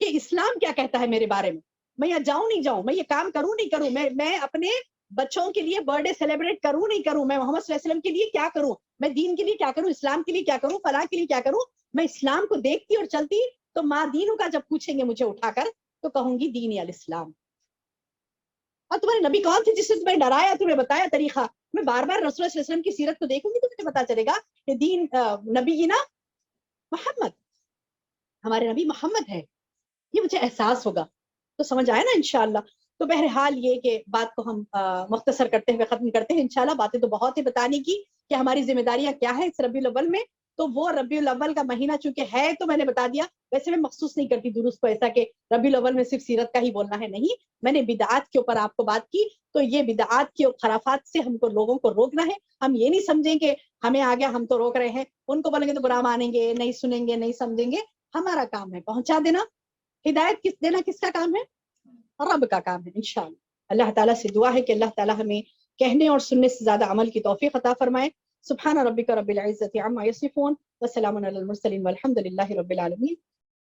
کہ اسلام کیا کہتا ہے میرے بارے میں. میں یہاں جاؤں نہیں جاؤں, میں یہ کام کروں نہیں کروں, میں اپنے بچوں کے لیے برتھ ڈے سیلیبریٹ کروں نہیں کروں, میں محمد صلی اللہ علیہ وسلم کے لیے کیا کروں, میں دین کے لیے کیا کروں, اسلام کے لیے کیا کروں, فلاح کے لیے کیا کروں. میں اسلام کو دیکھتی اور چلتی. تو ماں دینوں کا جب پوچھیں گے مجھے اٹھا کر, تو کہوں گی دینی الاسلام. اور تمہارے نبی کون تھے جس نے تمہیں ڈرایا, تمہیں بتایا طریقہ. میں بار بار رسول اللہ صلی اللہ علیہ وسلم کی سیرت کو دیکھوں گی تو مجھے پتا چلے گا کہ دین نبی نا محمد, ہمارے نبی محمد ہے, یہ مجھے احساس ہوگا. تو سمجھ آیا نا انشاءاللہ. تو بہرحال یہ کہ بات کو ہم مختصر کرتے ہوئے ختم کرتے ہیں. انشاءاللہ باتیں تو بہت ہی بتانے کی کہ ہماری ذمہ داریاں کیا ہے اس ربیع الاول میں. تو وہ ربیع الاول کا مہینہ چونکہ ہے تو میں نے بتا دیا. ویسے میں مخصوص نہیں کرتی درست کو ایسا کہ ربیع الاول میں صرف سیرت کا ہی بولنا ہے, نہیں. میں نے بدعات کے اوپر آپ کو بات کی, تو یہ بدعات کی خرافات سے ہم کو لوگوں کو روکنا ہے. ہم یہ نہیں سمجھیں کہ ہمیں آ گیا ہم تو روک رہے ہیں, ان کو بولیں گے تو برا مانیں گے, نہیں سنیں گے, نہیں سمجھیں گے. ہمارا کام ہے پہنچا دینا. ہدایت دینا کس کا کام ہے, رب کا کام ہے انشاءاللہ. اللہ تعالیٰ سے دعا ہے کہ اللہ تعالیٰ ہمیں کہنے اور سننے سے زیادہ عمل کی توفیق عطا فرمائے. سبحان ربک رب العزت عما یصفون وسلام علی المرسلین والحمد للہ رب العالمین.